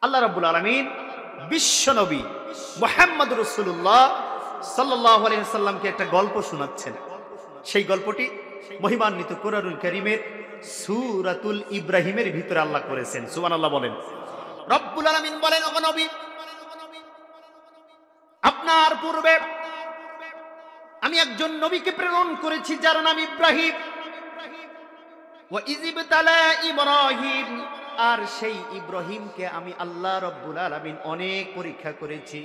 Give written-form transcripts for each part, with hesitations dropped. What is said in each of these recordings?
আল্লাহ রাব্বুল আলামিন বিশ্বনবী মুহাম্মদ রাসূলুল্লাহ সাল্লাল্লাহু আলাইহি ওয়াসাল্লামকে একটা গল্প শোনাচ্ছেন। সেই গল্পটি মহিমান্বিত কুরআনুল কারীমের সূরাতুল ইব্রাহিমের ভিতরে আল্লাহ করেছেন। সুবহানাল্লাহ বলেন। রব্বুল আলামিন বলেন, ওগো নবী, আপনার পূর্বে আমি একজন নবীকে প্রেরণ করেছি যার নাম ইব্রাহিম। ওয়া ইযিবতালা ইব্রাহিম, আর সেই ইব্রাহিমকে আমি আল্লাহ রব্বুল আলামিন অনেক পরীক্ষা করেছি।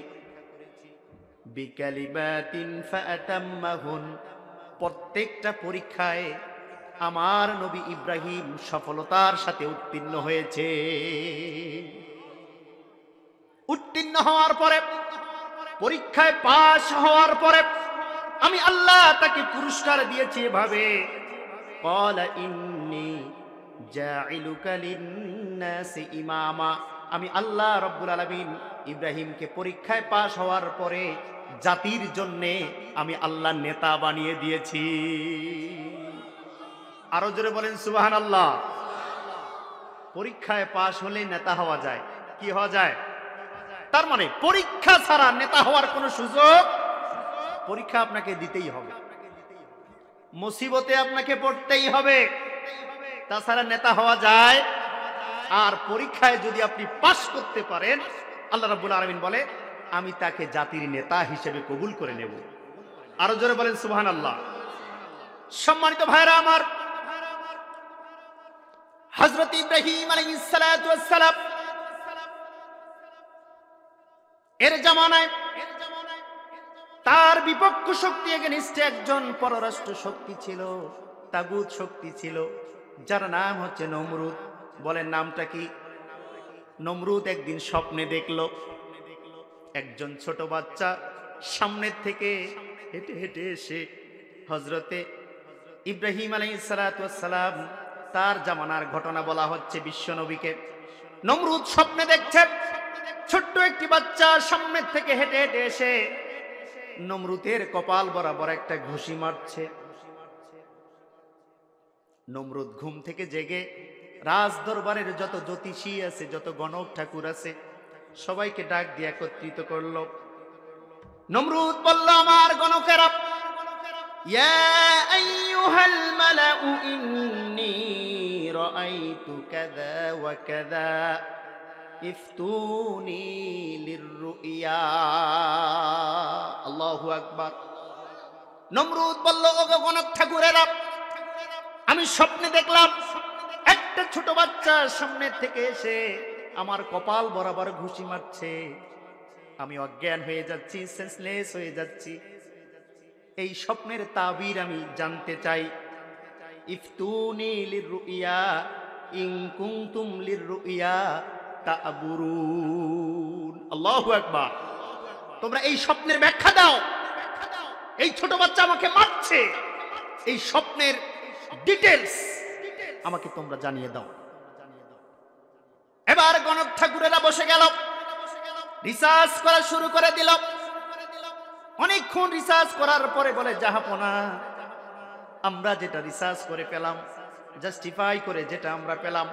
বিকালিমাতিন ফাতাম্মাহুন, প্রত্যেকটা পরীক্ষায় আমার নবী ইব্রাহিম সফলতার সাথে উত্তীর্ণ হয়েছে। উত্তীর্ণ হওয়ার পরে, পরীক্ষায় পাশ হওয়ার পরে আমি আল্লাহ তাকে পুরস্কার দিয়েছি এভাবে, ক্বালা ইন্নী জাইলুকা লিন্নাসি ইমামা, আমি আল্লাহ রব্বুল আলামিন ইব্রাহিমকে পরীক্ষায় পাশ হওয়ার পরে জাতির জন্য আমি আল্লাহ নেতা বানিয়ে দিয়েছি। আরো জোরে বলেন সুবহানাল্লাহ। পরীক্ষায় পাশ হলে নেতা হওয়া যায়। কি হওয়া যায়? তার মানে পরীক্ষা ছাড়া নেতা হওয়ার কোনো সুযোগ, পরীক্ষা আপনাকে দিতেই হবে, মুসিবতে আপনাকে পড়তেই হবে, তাছাড়া নেতা হওয়া যায়। আর পরীক্ষায় যদি আপনি পাশ করতে পারেন, আল্লাহ রাব্বুল আলামিন বলে আমি তাকে জাতির নেতা হিসেবে কবুল করে নেব। আরো জোরে বলেন সুবহানাল্লাহ। সম্মানিত ভাইরা আমার, হযরত ইব্রাহিম আলাইহিস সালাতু ওয়াস সালাম এর জামানায় তার বিপক্ষ শক্তি এগেইনস্টে একজন পররাষ্ট্র শক্তি ছিল, তাগুত শক্তি ছিল, যার নাম হচ্ছে নমরুদ। বলেন নামটা কি? নমরুদ একদিন স্বপ্নে দেখলো একজন ছোট বাচ্চা সামনের থেকে হেঁটে হেঁটে এসে হযরতে ইব্রাহিম আলাইহিস সালাতু ওয়াস সালাম, তার জামানার ঘটনা বলা হচ্ছে বিশ্বনবীকে। নমরুদ স্বপ্নে দেখছে ছোট্ট একটি বাচ্চা সামনের থেকে হেঁটে হেঁটে এসে নমরুদের কপাল বরাবর একটা ঘুষি মারছে। নমরুদ ঘুম থেকে জেগে রাজ দরবারের যত জ্যোতিষী আছে, যত গণক ঠাকুর আছে, সবাইকে ডাক দিয়ে একত্রিত করলো। নমরুদ বলল, আমার গণকেরা, ইয়া আইয়ুহাল মালাউ ইন্নী রাআইতু কাযা ওয়া কাযা ইফতুনি লিররুইয়া। আল্লাহু আকবার। নমরুদ বলল, ওগো গণক ঠাকুরেরা, আমি স্বপ্নে দেখলাম একটা ছোট বাচ্চা সামনে থেকে এসে আমার কপাল বরাবর ঘুষি মারছে। আমি অজ্ঞান হয়ে যাচ্ছি, সেন্সলেস হয়ে যাচ্ছি। এই স্বপ্নের তাবির আমি জানতে চাই। ইফতুনি লিররুইয়া ইন কুনতুম লিররুইয়া তা'বুরুন। আল্লাহু আকবার। তোমরা এই স্বপ্নের ব্যাখ্যা দাও। এই ছোট বাচ্চা আমাকে মারছে, এই স্বপ্নের ডিটেইলস আমাকে তোমরা জানিয়ে দাও। এবার গণক ঠাকুরেরা বসে গেল, রিসার্চ করা শুরু করে দিল। অনেকক্ষণ রিসার্চ করার পরে বলে, জাহাপনা, আমরা যেটা রিসার্চ করে পেলাম, জাস্টিফাই করে যেটা আমরা পেলাম,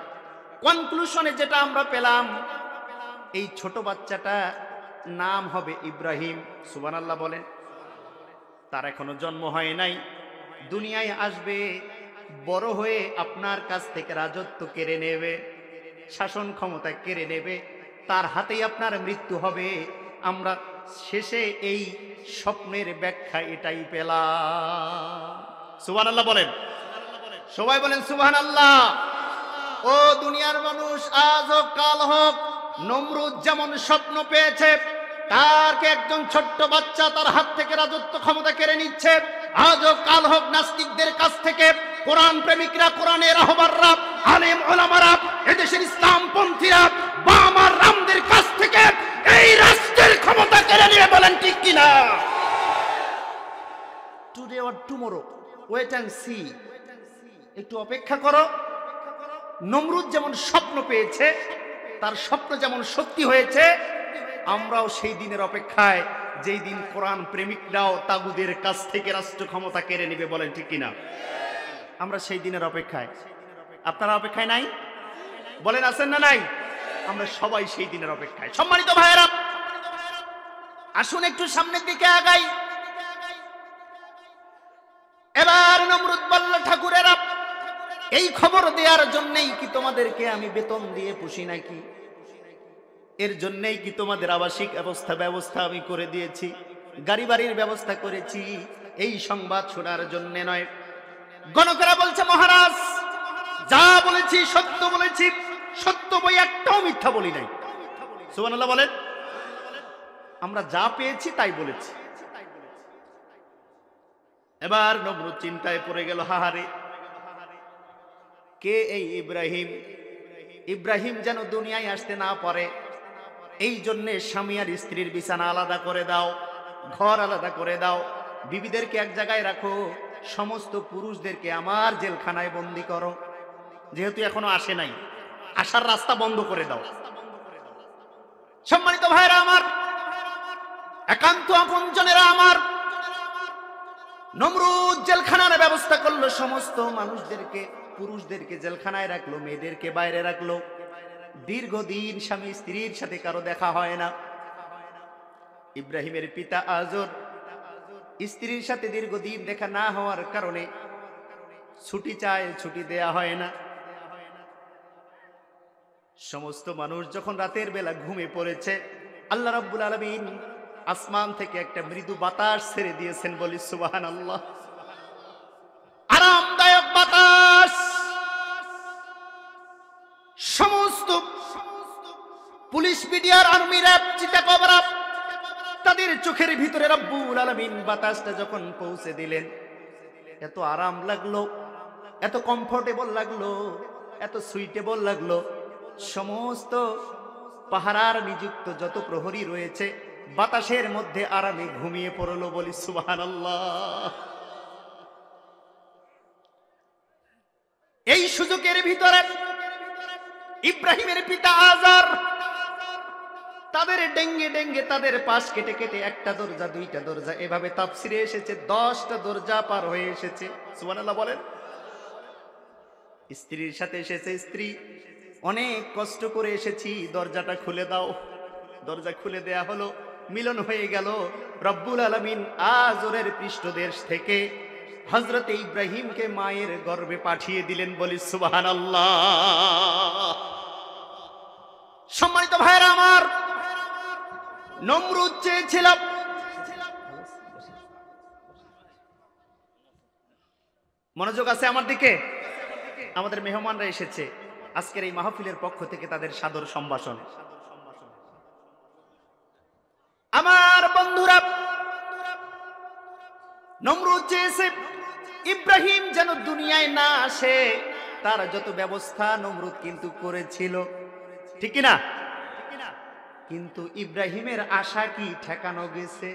কনক্লুশনে যেটা আমরা পেলাম, এই ছোট বাচ্চাটা নাম হবে ইব্রাহিম। সুবহানাল্লাহ বলেন। তার এখনো জন্ম হয় নাই, দুনিয়ায় আসবে, বড় হয়ে আপনার কাছ থেকে রাজত্ব কেড়ে নেবে, শাসন ক্ষমতা কেড়ে নেবে, তার হাতেই আপনার মৃত্যু হবে। আমরা শেষে এই স্বপ্নের ব্যাখ্যা এটাই পেলাম। সুবহানাল্লাহ বলেন। সবাই বলেন সুবহানাল্লাহ। ও দুনিয়ার মানুষ, আজ হোক কাল হোক, নমরুদ যেমন স্বপ্ন পেয়েছে, তারকে একজন ছোট্ট বাচ্চা তার হাত থেকে রাজত্ব ক্ষমতা কেড়ে নিচ্ছে, আজ হোক কাল হোক নাস্তিকদের কাছ থেকে, কোরআন প্রেমিকরা, কোরআনের রাহবাররা, আলেম ওলামারা, এদেশের ইসলামপন্থীরা, বামার রামদের কাছ থেকে এই রাষ্ট্রের ক্ষমতা কেড়ে নিয়ে, বলেন ঠিক কিনা? Today or tomorrow, wait and see. একটু অপেক্ষা করো। নমরুদ যেমন স্বপ্ন পেয়েছে, তার স্বপ্ন যেমন সত্যি হয়েছে, আমরাও সেই দিনের অপেক্ষায়, যেই দিন কোরআন প্রেমিকরাও তাগুদের কাছ থেকে রাষ্ট্র ক্ষমতা কেড়ে নেবে, বলেন ঠিক কিনা? আমরা সেই দিনের অপেক্ষায়। আপনারা অপেক্ষায় নাই? বলেন আছেন না নাই? আমরা সবাই সেই দিনের অপেক্ষায়। সম্মানিত ভাইয়েরা, আসুন একটু সামনের দিকে আগাই। এবার নমরুদ বলল, ঠাকুরেরা, এই খবর দেওয়ার জন্যই কি তোমাদেরকে আমি বেতন দিয়ে পুষি নাকি? এর জন্যই কি তোমাদের আবাসিক ব্যবস্থা আমি করে দিয়েছি, গাড়ি বাড়ির ব্যবস্থা করেছি? এই সংবাদ শোনার জন্য নয়। গণকেরা বলছে, মহারাজ, যা বলেছি সত্য বলেছি, সত্য বই একটাও মিথ্যা বলি নাই। সুবহানাল্লাহ বলেন। আমরা যা পেয়েছি তাই বলেছি। এবার নমরুদ চিন্তায় পড়ে গেল, হাহারে, কে এই ইব্রাহিম? ইব্রাহিম যেন দুনিয়ায় আসতে না পারে, এই জন্যে স্বামী আর স্ত্রীর বিছানা আলাদা করে দাও, ঘর আলাদা করে দাও, বিবিদেরকে এক জায়গায় রাখো, সমস্ত পুরুষদেরকে আমার জেলখানায় বন্দি করো। যেহেতু এখনো আসে নাই, আসার রাস্তা বন্ধ করে দাও। সম্মানিত ভাইরা আমার, একান্ত আপনজনেরা আমার, নমরুদ জেলখানার ব্যবস্থা করলো। সমস্ত মানুষদেরকে, পুরুষদেরকে জেলখানায় রাখলো, মেয়েদেরকে বাইরে রাখলো। দীর্ঘদিন স্বামী স্ত্রীর সাথে কারো দেখা হয় না। ইব্রাহিমের পিতা আজর স্ত্রীর সাথে দীর্ঘদিন দেখা না হওয়ার কারণে ছুটি চায়, ছুটি দেয়া হয় না। সমস্ত মানুষ যখন রাতের বেলা ঘুমে পড়েছে, আল্লাহ রাব্বুল আলামিন আসমান থেকে একটা মৃদু বাতাস ছেড়ে দিয়েছেন, বলি সুবহানাল্লাহ। আরামদায়ক বাতাস। সমস্ত পুলিশ, মিডিয়ার, আর্মি, র্যাব, চিতা কবরা, তাদের চোখের ভিতরে রব্বুল আলামিন বাতাসটা যখন পৌঁছে দিলেন, এত আরাম লাগলো, এত কমফোর্টেবল লাগলো, এত সুইটেবল লাগলো। সমস্ত পাহারার নিযুক্ত যত প্রহরী রয়েছে বাতাসের মধ্যে আরামে ঘুমিয়ে পড়লো, বলি সুবহানাল্লাহ। এই সুযোগের ভিতরে ইব্রাহিমের পিতা আজার তাদের ডেঙ্গে ডেঙ্গে, তাদের পাশ কেটে কেটে, একটা দরজা, দুইটা দরজা, এভাবে তাফসিরে এসেছে 10টা দরজা পার হয়ে এসেছে। সুবহানাল্লাহ বলেন। স্ত্রীর সাথে এসেছে, স্ত্রী, অনেক কষ্ট করে এসেছি, দরজাটা খুলে দাও। দরজা খুলে দেয়া হলো, মিলন হয়ে গেল। রব্বুল আলামিন আজরের পৃষ্ঠদেশ থেকে হযরতে ইব্রাহিমকে মায়ের গর্ভে পাঠিয়ে দিলেন, বলি সুবহানাল্লাহ। সম্মানিত ভাইরা আমার, নমরুদ চেয়েছিল, মনোযোগ আছে আমার দিকে, আমাদের মেহমানরা এসেছে আজকের এই মাহফিলের পক্ষ থেকে, তাদের সাদর সম্ভাষণ। আমার বন্ধুরা, নমরুদ চেয়েছে ইব্রাহিম যেন দুনিয়ায় না আসে, তার যত ব্যবস্থা নমরুদ কিন্তু করেছিল, ঠিক কিনা? কিন্তু ইব্রাহিমের আশা কি ঠেকানো গেছে?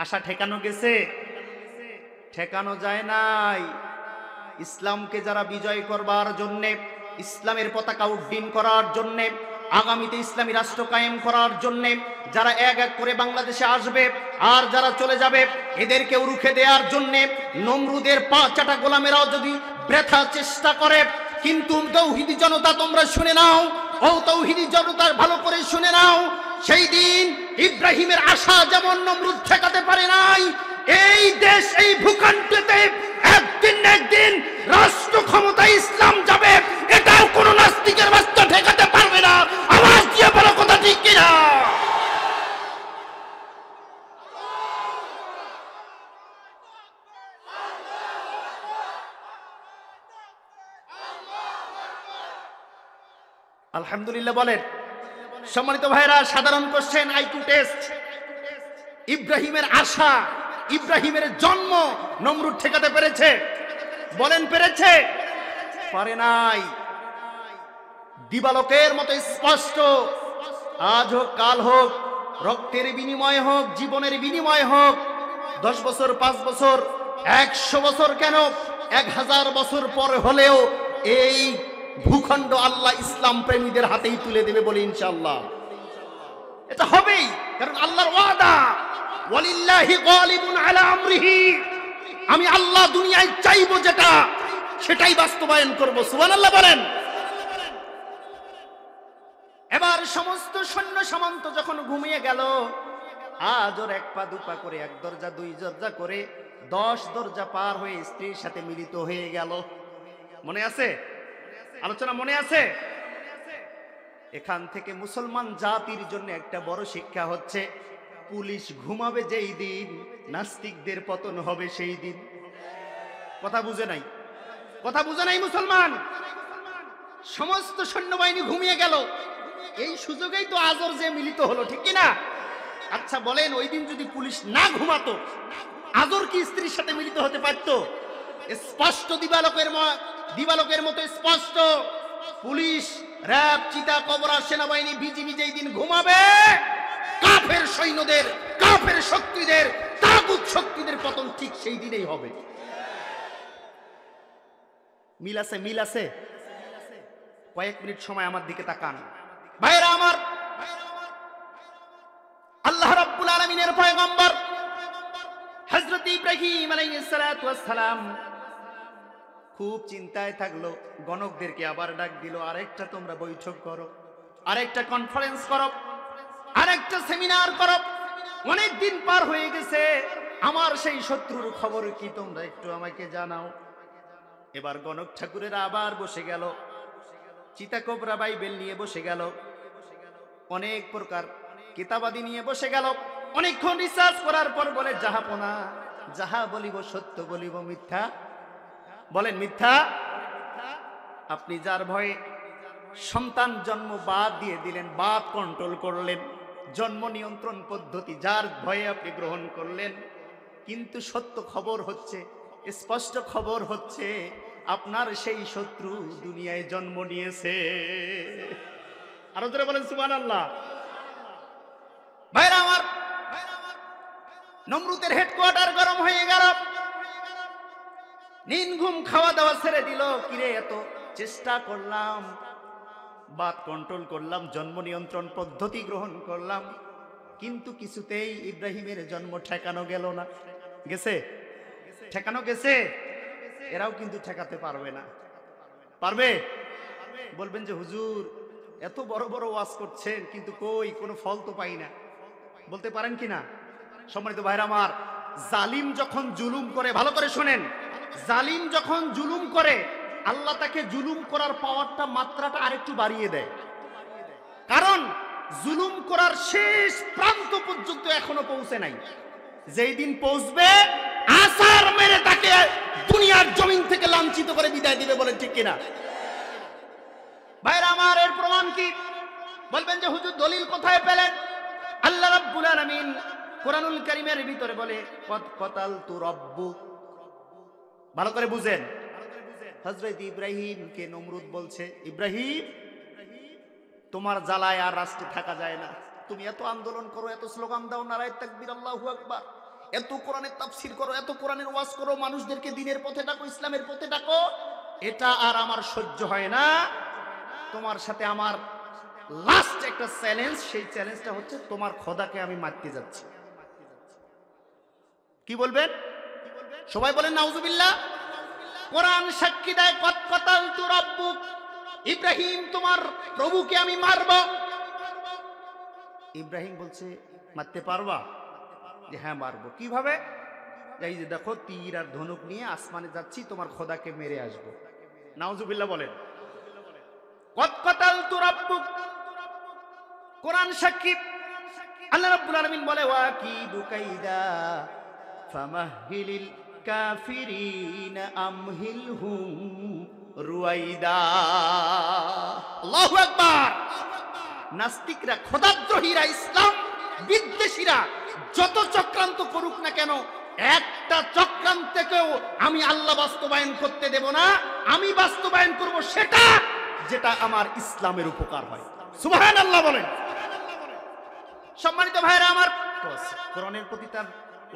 আশা ঠেকানো গেছে? ঠেকানো যায় নাই। ইসলামকে যারা বিজয় করবার জন্যে, ইসলামের পতাকা উড্ডীন করার জন্যে, আগামীতে ইসলামী রাষ্ট্র কায়েম করার জন্যে যারা এক এক করে বাংলাদেশে আসবে আর যারা চলে যাবে, এদেরকেও রুখে দেওয়ার জন্যে নমরুদের 5টা গোলামেরাও যদি বৃথা চেষ্টা করে, কিন্তু তৌহিদি জনতা তোমরা শুনে নাও, ও তৌহিদি জনতা ভালো করে শুনে নাও, সেই দিন ইব্রাহিমের আশা যেমন নমরুদ ঠেকাতে পারে নাই, এই দেশ, এই ভূখণ্ডেতে একদিন না একদিন রাষ্ট্র ক্ষমতায় ইসলাম যাবে, এটাও কোন নাস্তিকের বাচ্চা ঠেকাতে পারবে না। আওয়াজ দিয়ে বলো, কথা ঠিক কিনা? আলহামদুলিল্লাহ বলেন। সম্মানিত ভাইরা, সাধারণ কোশ্চেন, আইকিউ টেস্ট। ইব্রাহিমের আশা, ইব্রাহিমের জন্ম নমরুদ ঠেকাতে পেরেছে? বলেন, পেরেছে? পারে নাই। দিবালোকের মতো স্পষ্ট, আজ হোক কাল হোক, রক্তের বিনিময় হোক, জীবনের বিনিময় হোক, 10 বছর, 5 বছর, 100 বছর, কেন 1000 বছর পর হলেও এই ভূখণ্ড আল্লাহ ইসলাম প্রেমীদের হাতেই তুলে দেবে, বলে ইনশাআল্লাহ। এটা হবেই, কারণ আল্লাহর ওয়াদা, ওয়ালিল্লাহি গালিবুন আলা আমরিহি। আমি আল্লাহ দুনিয়ায় চাইবো যেটা, সেটাই বাস্তবায়ন করব। সুবহানাল্লাহ বলেন। এবার সমস্ত সৈন্য সামন্ত যখন ঘুমিয়ে গেল, আজ ওর এক পা দুপা করে, এক দরজা দুই দরজা করে 10 দরজা পার হয়ে স্ত্রীর সাথে মিলিত হয়ে গেল। মনে আছে আলোচনা? মনে আছে? এখান থেকে মুসলমান জাতির জন্য একটা বড় শিক্ষা হচ্ছে, পুলিশ ঘুমাবে যেই দিন নাস্তিকদের পতন হবে সেই দিন। কথা বুঝে নাই? কথা বুঝে নাই মুসলমান? সমস্ত সৈন্যবাহিনী ঘুমিয়ে গেল, এই সুযোগেই তো আজর যে মিলিত হলো, ঠিক কিনা? আচ্ছা বলেন, ওই দিন যদি পুলিশ না ঘুমাতো, আজর কি স্ত্রীর সাথে মিলিত হতে পারত? স্পষ্ট দিবালোকের মতো স্পষ্ট, পুলিশ, র‍্যাব, চিতা, কবরা, সেনাবাহিনী, বিজিবি যেই দিন ঘুমাবে, কাফের সৈন্যদের, কাফের শক্তিদের, তাগুত শক্তিদের পতন ঠিক সেই দিনেই হবে। মিল আছে? মিল আছে? কয়েক মিনিট সময় আমার দিকে তাকান ভাইরা আমার। আল্লাহ রাব্বুল আলামিনের পয়গম্বর হযরত ইব্রাহিম আলাইহিস সালাতু ওয়াস সালাম খুব চিন্তায় থাকলো, গণকদেরকে আবার ডাক দিল, আরেকটা তোমরা বৈঠক করো, আরেকটা কনফারেন্স করো, আরেকটা সেমিনার করো। অনেক দিন পার হয়ে গেছে, আমার সেই শত্রুর খবর কি তোমরা একটু আমাকে জানাও। এবার গণক ঠাকুরেরা আবার বসে গেল, চিতা কোবরা বাইবেল নিয়ে বসে গেল, অনেক প্রকার কিতাবাদি নিয়ে বসে গেল। অনেকক্ষণ রিসার্চ করার পর বলে, জাহাপনা, যাহা বলিব সত্য বলিব, মিথ্যা বলেন মিথ্যা। আপনি যার ভয়ে সন্তান জন্ম বাদ দিয়ে দিলেন, বাদ কন্ট্রোল করলেন, জন্ম নিয়ন্ত্রণ পদ্ধতি যার ভয়ে আপনি গ্রহণ করলেন, কিন্তু সত্য খবর হচ্ছে, স্পষ্ট খবর হচ্ছে, আপনার সেই শত্রু দুনিয়ায় জন্ম নিয়েছে। আরো জোরে বলেন সুবহানাল্লাহ। ভাইরা আমার, নমরুদের হেডকোয়ার্টার গরম হয়ে গেল, নিন ঘুম খাওয়া দাওয়া ছেড়ে দিল। কিরে, এত চেষ্টা করলাম, বাত কন্ট্রোল করলাম, জন্ম নিয়ন্ত্রণ পদ্ধতি গ্রহণ করলাম, কিন্তু কিছুতেই ইব্রাহিমের জন্ম ঠেকানো গেল না। গেছে? ঠেকানো গেছে? এরাও কিন্তু ঠেকাতে পারবে না। পারবে? বলবেন যে হুজুর এত বড় বড় ওয়াজ করছেন, কিন্তু কই কোনো ফল তো পাই না। বলতে পারেন কিনা? সম্মানিত ভাইরা আমার, জালিম যখন জুলুম করে, ভালো করে শোনেন, জালিম যখন জুলুম করে, আল্লাহ তাকে জুলুম করার পাওয়ারটা, মাত্রাটা আরেকটু বাড়িয়ে দেয়। কারণ জুলুম করার শেষ প্রান্ত পর্যন্ত এখনো পৌঁছে নাই। যেই দিন পৌঁছবে, আসার মেরে তাকে দুনিয়ার জমিন থেকে লাঞ্ছিত করে বিদায় দিবে। বলেন ঠিক কিনা? ভাইরা আমার, এর প্রমাণ কি? বলবেন যে হুজুর দলিল কোথায় পেলেন? আল্লাহ রাব্বুল আলামিন কোরআনুল কারীমের ভিতরে বলে, কদ কতালতু রাব্বুক। ভালো করে বুঝেন, হযরত ইব্রাহিমকে নমরুদ বলছে, ইব্রাহিম তোমার জ্বালায় আর রাষ্ট্রে থাকা যায় না। তুমি এত আন্দোলন করো, এত স্লোগান দাও, নারায়ে তাকবীর, আল্লাহু আকবার, এত কোরআনের তাফসীর করো, এত কোরআনের ওয়াজ করো, মানুষদেরকে দ্বীনের পথে ডাকো, ইসলামের পথে ডাকো, এটা আর আমার সহ্য হয় না। তোমার সাথে আমার লাস্ট একটা চ্যালেঞ্জ, সেই চ্যালেঞ্জটা হচ্ছে তোমার খোদাকে আমি মারতে যাচ্ছি। কি বলবেন? সবাই বলেন নাউজুবিল্লাহ। কোরআন সাক্ষী দেয়, কদ কতালতু রাব্বুক, ইব্রাহিম তোমার প্রভুকে আমি মারব। ইব্রাহিম বলছে, মারতে পারবা? যে হ্যাঁ মারবো। কিভাবে? এই যে দেখো, তীর আর ধনুক নিয়ে আসমানে যাচ্ছি, তোমার খোদাকে মেরে আসবো। নাউজুবিল্লাহ বলেন। কদ কতালতু রাব্বুক, কোরআন সাক্ষী। আল্লাহ রাব্বুল আলামিন বলে, ওয়াকিদু কাইদা ফামাহহিলিল কাফিরিন আমহিলহুম রুয়াইদা। আল্লাহু আকবার। নাস্তিকরা, খোদাদ্রোহীরা, ইসলাম বিদ্বেষীরা যত চক্রান্ত করুক না কেন, একটা চক্রান্তকেও আমি আল্লাহ বাস্তবায়ন করতে দেব না। আমি বাস্তবায়ন করব সেটা যেটা আমার ইসলামের উপকার হয়। সুবহানাল্লাহ বলেন। সম্মানিত ভাইরা আমার, কোরআনের প্রতি তার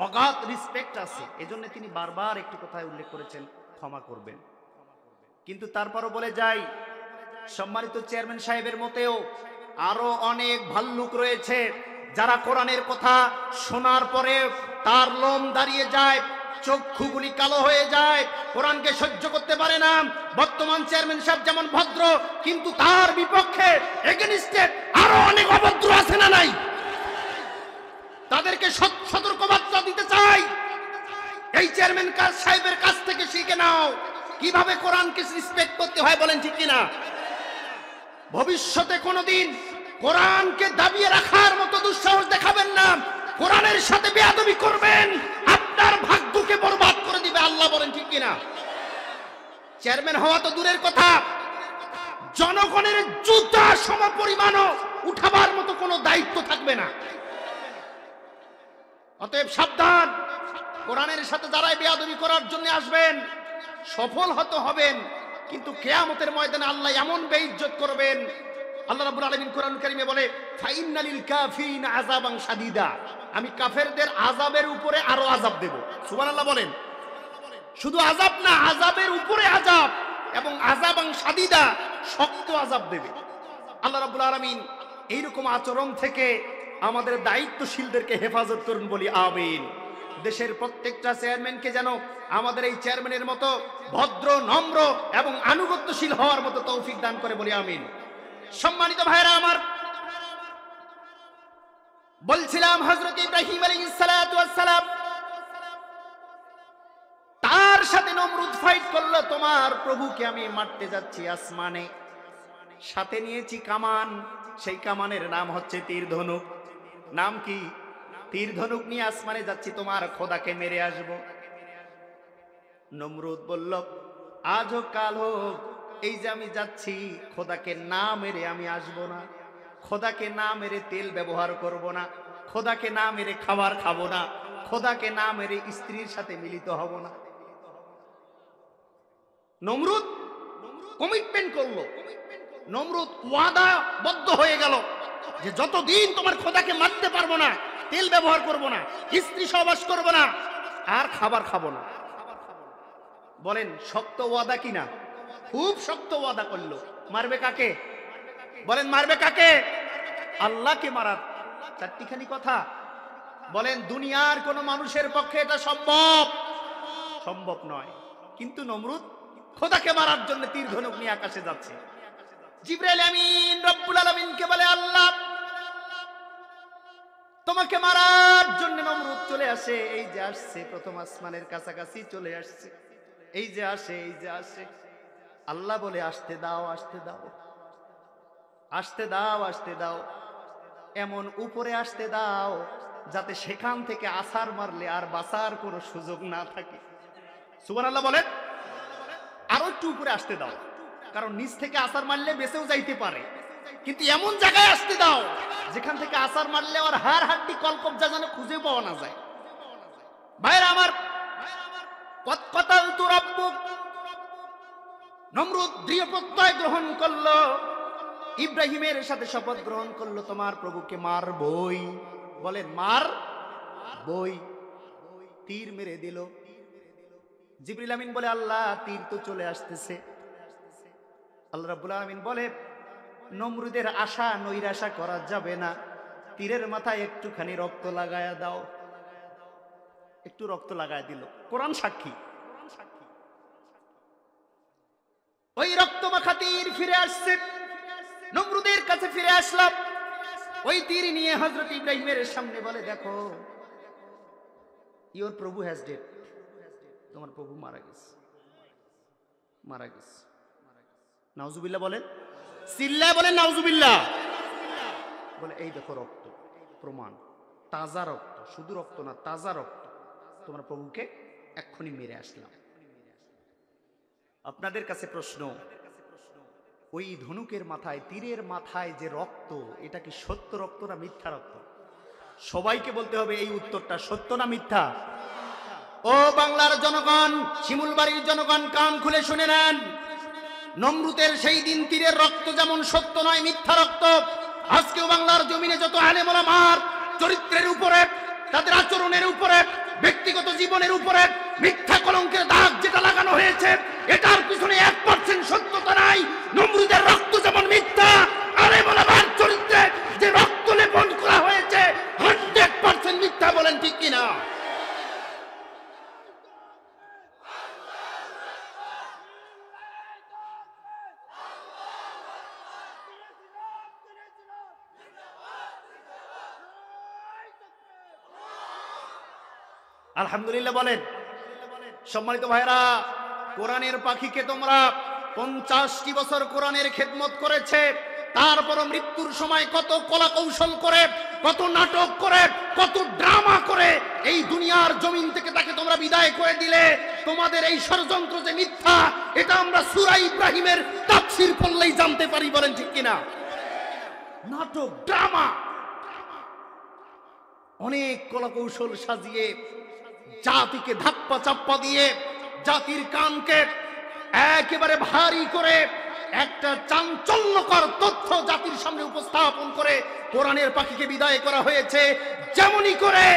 অগাধ রেসপেক্ট আছে, এজন্য তিনি বারবার একটি কথায় উল্লেখ করেছেন, ক্ষমা করবেন। কিন্তু তারপরও বলে যাই, সম্মানিত চেয়ারম্যান সাহেবের মতেও আরো অনেক ভাল্লুক রয়েছে, যারা কোরআনের কথা শোনার পরে তার লোম দাঁড়িয়ে যায়, চক্ষুগুলি কালো হয়ে যায়, কোরআনকে সহ্য করতে পারে না। বর্তমান চেয়ারম্যান সাহেব যেমন ভদ্র, কিন্তু তার বিপক্ষে এগেনিস্টে আরো অনেক অভদ্র আছে না নাই? তাদেরকে সতর্কবার্তা দিতে চাই, এই চেয়ারম্যান সাহেবের কাছ থেকে শিখে নাও কিভাবে কোরআনকে রেসপেক্ট করতে হয়, বলেন ঠিক কিনা? ভবিষ্যতে কোনোদিন কোরআনকে দাবিয়ে রাখার মতো দুঃসাহস দেখাবেন না। কোরআনের সাথে বেয়াদবি করবেন, আপনার ভাগ্যকে বরবাদ করে দিবে আল্লাহ, বলেন ঠিক কিনা? চেয়ারম্যান হওয়া তো দূরের কথা, জনগণের জুতা সমপরিমাণও উঠাবার মতো কোনো দায়িত্ব থাকবে না। অতএব সাবধান, কোরআনের সাথে যারাই বেয়াদবি করার জন্য আসবেন সফল হতে হবেন, কিন্তু কিয়ামতের ময়দানে আল্লাহ এমন বেইজ্জত করবেন। আল্লাহ রাব্বুল আলামিন কোরআন কারীমে বলে, ফাইন্না লিল কাফিরিনা আযাবান শাদীদা, আমি কাফেরদের আযাবের উপরে আরো আযাব দেব। সুবহানাল্লাহ বলেন। শুধু আযাব না, আযাবের উপরে আযাব, এবং আযাবান শাদীদা, শক্ত আযাব দেবে। আল্লাহ রাব্বুল আলামিন এইরকম আচরণ থেকে আমাদের দায়িত্বশীলদেরকে হেফাজত করুন, বলি আমিন। দেশের প্রত্যেকটা চেয়ারম্যানকে যেন আমাদের এই চেয়ারম্যানের মতো ভদ্র, নম্র এবং আনুগত্যশীল হওয়ার মতো তৌফিক দান করে, বলি আমিন। সম্মানিত ভাইরা আমার, বলছিলাম হযরত ইব্রাহিম আলাইহিস সালাতু ওয়াস সালাম, তার সাথে নমরুদ ফাইট করলো, তোমার প্রভুকে আমি মারতে যাচ্ছি আসমানে, সাথে নিয়েছি কামান, সেই কামানের নাম হচ্ছে তীর ধনুক। নাম কি? তীর ধনুক নিয়ে আসমানে যাচ্ছি, তোমার খোদাকে মেরে আসব। নমরুদ বলল, আজ হোক কাল হোক, এই যে আমি যাচ্ছি, খোদাকে না মেরে আমি আসব না, খোদাকে না মেরে তেল ব্যবহার করব না, খোদাকে না মেরে খাবার খাবো না, খোদাকে না মেরে স্ত্রীর সাথে মিলিত হব না। নমরুদ কমিটমেন্ট করলো, নমরুদ ওয়াদাবদ্ধ হয়ে গেল যে যতদিন তোমার খোদাকে মারতে পারবো না, তেল ব্যবহার করব না, স্ত্রী সহবাস করব না, আর খাবার খাবো না। বলেন শক্ত ওয়াদা কিনা? খুব শক্ত ওয়াদা করলো। মারবে কাকে? বলেন মারবে কাকে? আল্লাহকে মারার। চারটিখানি কথা। বলেন দুনিয়ার কোন মানুষের পক্ষে এটা সম্ভব নয়, কিন্তু নমরুদ খোদাকে মারার জন্য তীর ধনুক নিয়ে আকাশে যাচ্ছে। জিবরাইল আমিন রব্বুল আলামিনকে বলে, আল্লাহ তোমাকে মারার জন্য নমরুদ চলে আসে, এই যে আসছে, প্রথম আসমানের কাছাকাছি চলে আসছে, এই যে আসে, এই যে আসে। আল্লাহ বলে, আসতে দাও, আসতে দাও, আসতে দাও, আসতে দাও, এমন উপরে আসতে দাও যাতে সেখান থেকে আছাড় মারলে আর বাঁচার কোনো সুযোগ না থাকে। সুবহানাল্লাহ বলেন। আরো একটু উপরে আসতে দাও, কারণ নিচ থেকে আছাড় মারলে বেঁচেও যাইতে পারে, কিন্তু এমন জায়গায় আসতে দাও যেখান থেকে আছাড় মারলে আর হাড় হাড্ডি কলকবজা যেন খুঁজে পাওয়া না যায়। ভাইরা আমার, কতালতু রাব্বুক, নমরুদ দৃঢ় প্রত্যয় গ্রহণ করলো, ইব্রাহিমের সাথে শপথ গ্রহণ করলো, তোমার প্রভুকে মারবই। বলেন মারবই। তীর মেরে দিল। জিবরিল আমিন বলে, আল্লাহ তীর তো চলে আসতেছে। আল্লাহ রাব্বুল আলামিন বলে, নমরুদের আশা নৈরাশা করা যাবে না, তীরের মাথায় একটুখানি রক্ত লাগায়া দাও। একটু রক্ত লাগায় দিল। কোরআন সাক্ষী। ওই রক্ত মাখা তীর ফিরে আসছে, নমরুদের কাছে ফিরে আসলাম। ওই তীর নিয়ে হযরত ইব্রাহিমের সামনে বলে, দেখো, ইওর প্রভু হ্যাজ ডেড, তোমার প্রভু মারা গেছে, মারা গেছে। নাউজুবিল্লাহ বলেন, সিল্লা বলেন নাউজুবিল্লাহ। বলে, এই দেখো রক্ত, প্রমাণ, তাজা রক্ত, শুধু রক্ত না, তাজা রক্ত, তোমার প্রভুকে এক্ষুনি মেরে আসলাম। আপনাদের কাছে প্রশ্ন, ওই ধনুকের মাথায়, তীরের মাথায় যে রক্ত, এটা কি সত্য রক্ত না মিথ্যা রক্ত? সবাইকে বলতে হবে এই উত্তরটা, সত্য না মিথ্যা? ও বাংলার জনগণ, শিমুলবাড়ির জনগণ, কান খুলে শুনে নেন। নমরুদের সেই দিন তীরের রক্ত যেমন সত্য নয়, মিথ্যা রক্ত, আজকেও বাংলার জমিনে যত আলেম ওলামার চরিত্রের উপরে, তাদের আচরণের উপরে, ব্যক্তিগত জীবনের উপরে মিথ্যা কলঙ্কের দাগ যেটা লাগানো হয়েছে, এটার পিছনে 1% সত্যতা নাই। নমরুদের রক্ত যেমন মিথ্যা, আলেম ওলামার চরিত্রে যে রক্ত লেপন করা হয়েছে 100% মিথ্যা। বলেন ঠিক কিনা? আলহামদুলিল্লাহ বলেন। সম্মানিত ভাইরা, কোরআনের পাখিকে তোমরা 50টি বছর কোরআনের খেদমত করেছে, তারপরও মৃত্যুর সময় কত কলা কৌশল করে, কত নাটক করে, কত ড্রামা করে এই দুনিয়ার জমিন থেকে তাকে তোমরা বিদায় করে দিলে। তোমাদের এই ষড়যন্ত্র যে মিথ্যা, এটা আমরা সূরা ইব্রাহিমের তাফসীর পড়লেই জানতে পারি। বলেন ঠিক কিনা? নাটক, ড্রামা, অনেক কলা কৌশল সাজিয়ে জাতিকে ধাপ্পা চাপ্পা দিয়ে জাতির কানকে একেবারে ভারী করে একটা চাঞ্চল্যকর তথ্য জাতির সামনে উপস্থাপন করে কোরআনের পাখিকে বিদায় করা হয়েছে। যেমনি করে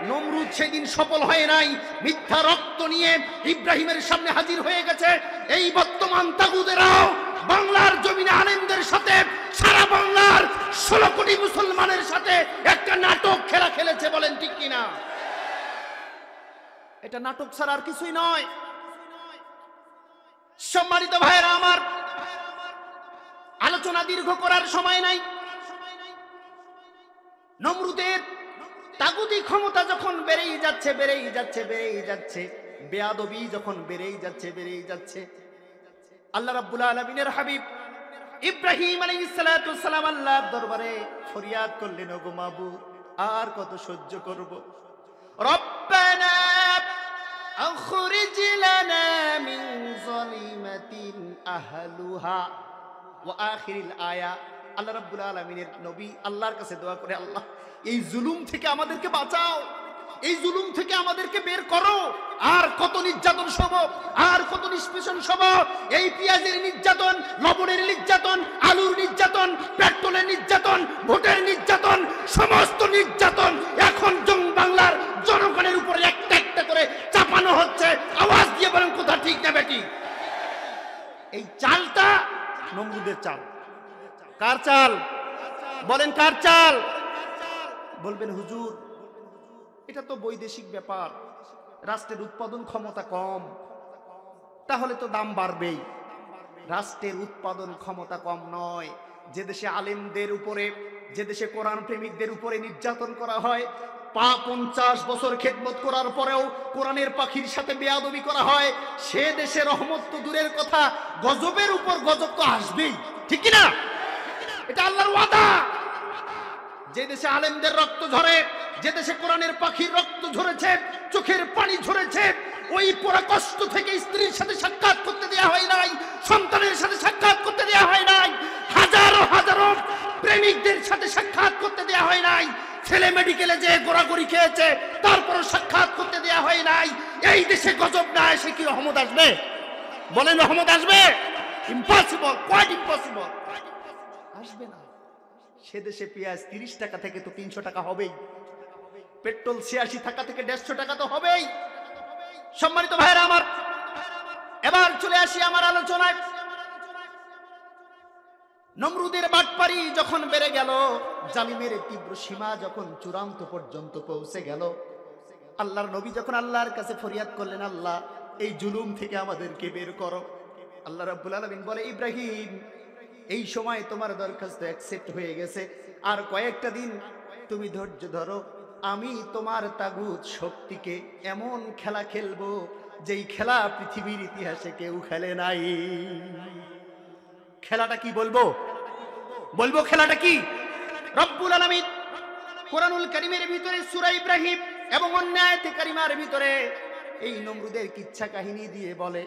নমরুদ সেদিন সফল হয় নাই, মিথ্যা রক্ত নিয়ে ইব্রাহিমের সামনে হাজির হয়ে গেছে। এই বর্তমান তাগুদেরাও বাংলার জমিনে আলেমদের সাথে, সারা বাংলার 16 কোটি মুসলমানের সাথে একটা নাটক খেলা খেলেছে। বলেন ঠিক কিনা? এটা নাটক ছাড়া আর কিছুই নয়। সম্মানিত ভাইরা আমার, আলোচনা দীর্ঘ করার সময় নাই। নমরুদের তাগুতি ক্ষমতা যখন বেড়েই যাচ্ছে, বেয়াদবি যখন বেড়েই যাচ্ছে, আল্লাহ রাব্বুল আলামিনের হাবিব ইব্রাহিম আলাইহিস সালাতু ওয়াস সালাম আল্লাহর দরবারে ফরিয়াদ করলেন, ওগো মাবুদ, আর কত সহ্য করব? রব্বানা আখরিজ লানা মিন যালিমাতিন আহলুহা ওয়া আখিরিল আয়া। আল্লাহ রাব্বুল আলামিনের নবী আল্লাহর কাছে দোয়া করে, আল্লাহ এই জুলুম থেকে আমাদেরকে বাঁচাও, এই জুলুম থেকে আমাদেরকে বের করো। আর কত নির্যাতন সব, আর কত নিষ্পেষণ সব, এই পেঁয়াজের নির্যাতন, লবণের নির্যাতন, আলুর নির্যাতন, পেট্রোলের নির্যাতন, ভোটের নির্যাতন, সমস্ত নির্যাতন এখন বাংলার জনগণের উপরে একটা একটা করে চাপানো হচ্ছে। আওয়াজ দিয়ে বলেন কথা ঠিক না বেটি? এই চালটা নমরুদের চাল। কার চাল? বলেন কার চাল? বলবেন হুজুর এটা তো বৈদেশিক ব্যাপার, রাষ্ট্রের উৎপাদন ক্ষমতা কম, তাহলে তো দাম বাড়বেই। রাষ্ট্রের উৎপাদন ক্ষমতা কম নয়। যে দেশে আলেমদের উপরে, যে দেশে কোরআন প্রেমিকদের উপরে নির্যাতন করা হয়, 50 বছর খেদমত করার পরেও কোরআনের পাখির সাথে বেয়াদবি করা হয়, সে দেশে রহমত তো দূরের কথা, গজবের উপর গজব তো আসবেই। ঠিক কি না? এটা আল্লাহর ওয়াদা। যে দেশে আলেমদের রক্ত ঝরে, যে দেশে কোরআনের পাখির রক্ত ঝরেছে, চোখের পানি ঝরেছে, ওই পোড়া কষ্ট থেকে স্ত্রীর সাথে সাক্ষাৎ করতে দেওয়া হয় নাই, সন্তানের সাথে সাক্ষাৎ করতে দেওয়া হয় নাই, হাজারো হাজারো প্রেমিকদের সাথে সাক্ষাৎ করতে দেওয়া হয় নাই, ছেলে মেডিকেলে যে গোড়াগড়ি খেয়েছে তারপরও সাক্ষাৎ করতে দেওয়া হয় নাই। এই দেশে গজব না এসে কি রহমত আসবে? বলেন রহমত আসবে? Impossible, quite impossible. আসবে না। সে দেশে পেঁয়াজ 30 টাকা থেকে তো 300 টাকা হবেই, পেট্রোল 86 টাকা থেকে 150 টাকা তো হবেই। সম্মানিত ভাইরা আমার, এবার চলে আসি আমার আলোচনায়। নমরুদের বাটপারি যখন বেড়ে গেল, জালিমের তীব্র সীমা যখন চূড়ান্ত পর্যন্ত পৌঁছে গেল, আল্লাহর নবী যখন আল্লাহর কাছে ফরিয়াদ করলেন, আল্লাহ এই জুলুম থেকে আমাদেরকে বের করো। আল্লাহ রাব্বুল আলামিন বলে, ইব্রাহিম এই সময় তোমার দরখাস্ত অ্যাকসেপ্ট হয়ে গেছে, আর কয়েকটা দিন তুমি ধৈর্য ধরো। আমি তোমার তাগুত শক্তিকে এমন খেলা খেলবো যেই খেলা পৃথিবীর ইতিহাসে কেউ খেলে নাই। খেলাটা কি বলবো? খেলাটা কি? রব্বুল আলামিন কোরআনুল কারীমের ভিতরে সূরা ইব্রাহিম এবং অন্য আয়াতে কারিমার ভিতরে এই নমরুদের কিচ্ছা কাহিনী দিয়ে বলে,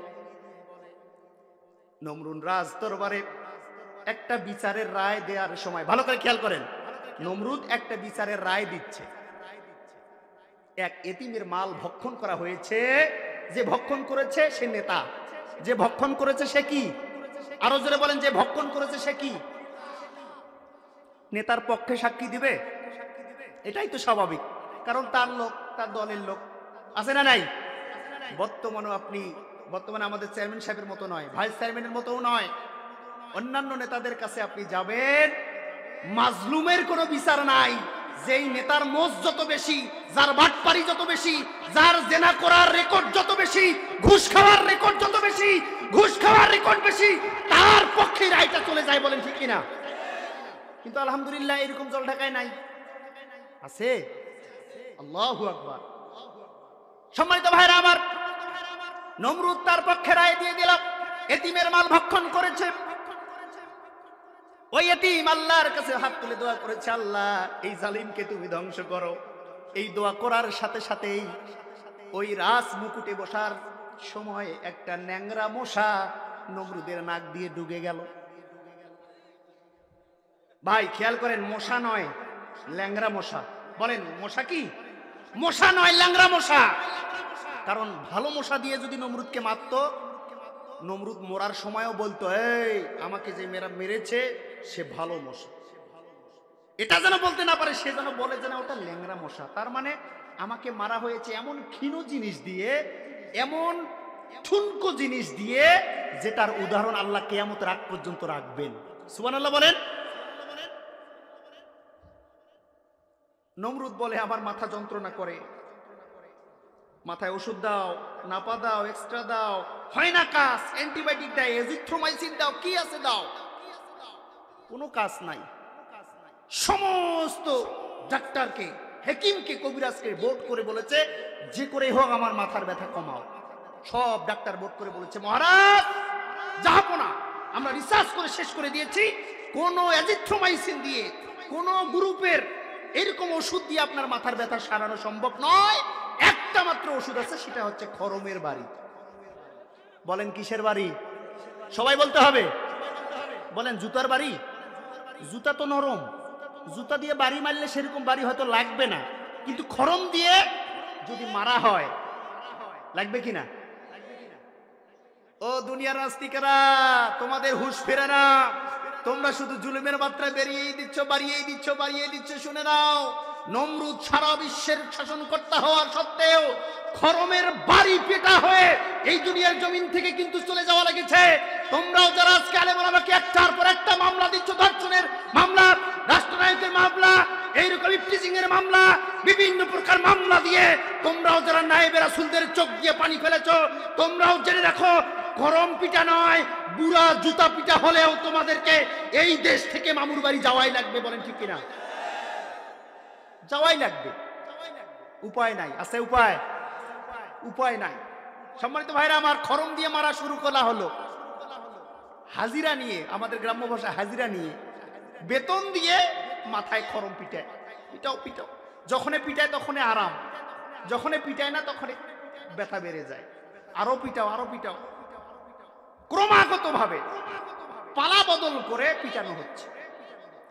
নমরুদ রাজ দরবারে একটা বিচারের রায় দেওয়ার সময়, ভালো করে খেয়াল করেন, নমরুদ একটা বিচারের রায় দিচ্ছে। এক এতিমের মাল ভক্ষণ করা হয়েছে, যে ভক্ষণ করেছে সে নেতা, যে ভক্ষণ করেছে সে কি? আরো জোরে বলেন, যে ভক্ষণ করেছে সে কি? নেতার পক্ষে সাক্ষী দিবে? এটাই তো স্বাভাবিক, কারণ তার লোক, তার দলের লোক আছে না নাই? বর্তমানে আমাদের চেয়ারম্যান সাহেবের মতো নয়, ভাইস চেয়ারম্যানের মতো নয়, অন্যান্য নেতাদের কাছে আপনি যাবেন, মাজলুমের কোনো বিচার নাই। যেই নেতার মোজ যত বেশি, যার বাটপারি যত বেশি, যার জেনা করার রেকর্ড যত বেশি, ঘুষ খাওয়ার রেকর্ড যত বেশি, তার পক্ষে রায়টা চলে যায়। বলেন ঠিক কিনা? কিন্তু আলহামদুলিল্লাহ এরকম জল ঢাকায় নাই, আছে। আল্লাহু আকবার। সম্মানিত ভাইরা আমার, নমরুদ তার পক্ষে রায় দিয়ে দিল, এতিমের মাল ভক্ষণ করেছে। ওই এতিম আল্লাহর কাছে হাত তুলে দোয়া করেছে, আল্লাহ এই জালিমকে তুমি ধ্বংস করো। এই দোয়া করার সাথে সাথেই ওই রাজ মুকুটে বসার সময় একটা ন্যাংরা মশা নমরুদের নাক দিয়ে ঢুকে গেল। ভাই খেয়াল করেন, মশা নয় ল্যাংরা মশা। বলেন মশা কি? মশা নয়, ল্যাংরা মশা। কারণ ভালো মশা দিয়ে যদি নমরুদকে মারত, নমরুদ মরার সময়ও বলতো, এই আমাকে যে মেরেছে সে ভালো মশা। এটা যেন বলতে না পারে, সে যেন বলে যে না ওটা ল্যাংরা মশা। তার মানে আমাকে মারা হয়েছে এমন ক্ষীণ জিনিস দিয়ে, এমন ঠুনকো জিনিস দিয়ে, যেটার উদাহরণ আল্লাহ কিয়ামতের আগ পর্যন্ত রাখবেন। সুবহানাল্লাহ বলেন। নমরুদ বলে আমার মাথা যন্ত্রণা করে, মাথায় ওষুধ দাও, নাপা দাও, এক্সট্রা দাও, হয় না কাজ। অ্যান্টিবায়োটিক দাও, এজিথ্রোমাইসিন দাও, কি আছে দাও, কোনো কাজ নাই। সমস্ত ডাক্তারকে, হাকিমকে, কবিরাজকে ভোট করে বলেছে যে করে হোক আমার মাথার ব্যথা কমাও। সব ডাক্তার ভোট করে বলেছে, মহারাজ জাহাপনা আমরা রিসার্চ করে শেষ করে দিয়েছি, কোন এজিথ্রোমাইসিন দিয়ে, কোন গ্রুপের এরকম ওষুধ দিয়ে আপনার মাথার ব্যথা সারানো সম্ভব নয়। একটা মাত্র ওষুধ আছে, সেটা হচ্ছে খরমের বাড়ি। বলেন কিসের বাড়ি? সবাই বলতে হবে। বলেন জুতার বাড়ি। জুতা তো নরম, জুতা দিয়ে বাড়ি মারলে সেরকম বাড়ি হয়তো লাগবে না, কিন্তু খরম দিয়ে যদি মারা হয় লাগবে কিনা? ও দুনিয়ার নাস্তিকেরা, তোমাদের হুঁশ ফেরে না। তোমরা শুধু জুলুমের মাত্রা বাড়িয়ে দিচ্ছ। শুনে নাও, নমরুদ সারা বিশ্বের শাসনকর্তা হওয়ার সত্ত্বেও খরমের বাড়ি পেটা হয়ে এই দুনিয়ার জমিন থেকে কিন্তু চলে যাওয়া লেগেছে। তোমরাও যারা আজকে আলেম ওলামাকে একটার পর একটা মামলা দিচ্ছ, ধর্ষণের মামলা, রাষ্ট্রনায়কের মামলা, এইরকম ইফটিজিং এর মামলা, বিভিন্ন প্রকার মামলা দিয়ে তোমরাও যারা নায়েবে রাসূলদের চোখ দিয়ে পানি ফেলেছ, তোমরাও জেনে রাখো, খরম পিটা নয়, বুড়া জুতা পিটা হলেও তোমাদেরকে এই দেশ থেকে মামুর বাড়ি যাওয়াই লাগবে। বলেন ঠিক কিনা? যাওয়াই লাগবে, উপায় নাই। আছে উপায়? উপায় নাই। সম্মানিত ভাইরা আমার, খরম দিয়ে মারা শুরু করা হলো, হাজিরা নিয়ে, আমাদের গ্রাম্য ভাষা হাজিরা নিয়ে, বেতন দিয়ে মাথায় খরম পিটায়। পিটাও। যখনই পিটায় তখনই আরাম, যখনই পিটায় না তখনই ব্যথা বেড়ে যায়। আরো পিটাও। ক্রমাগত ভাবে পালা বদল করে পিটানো হচ্ছে।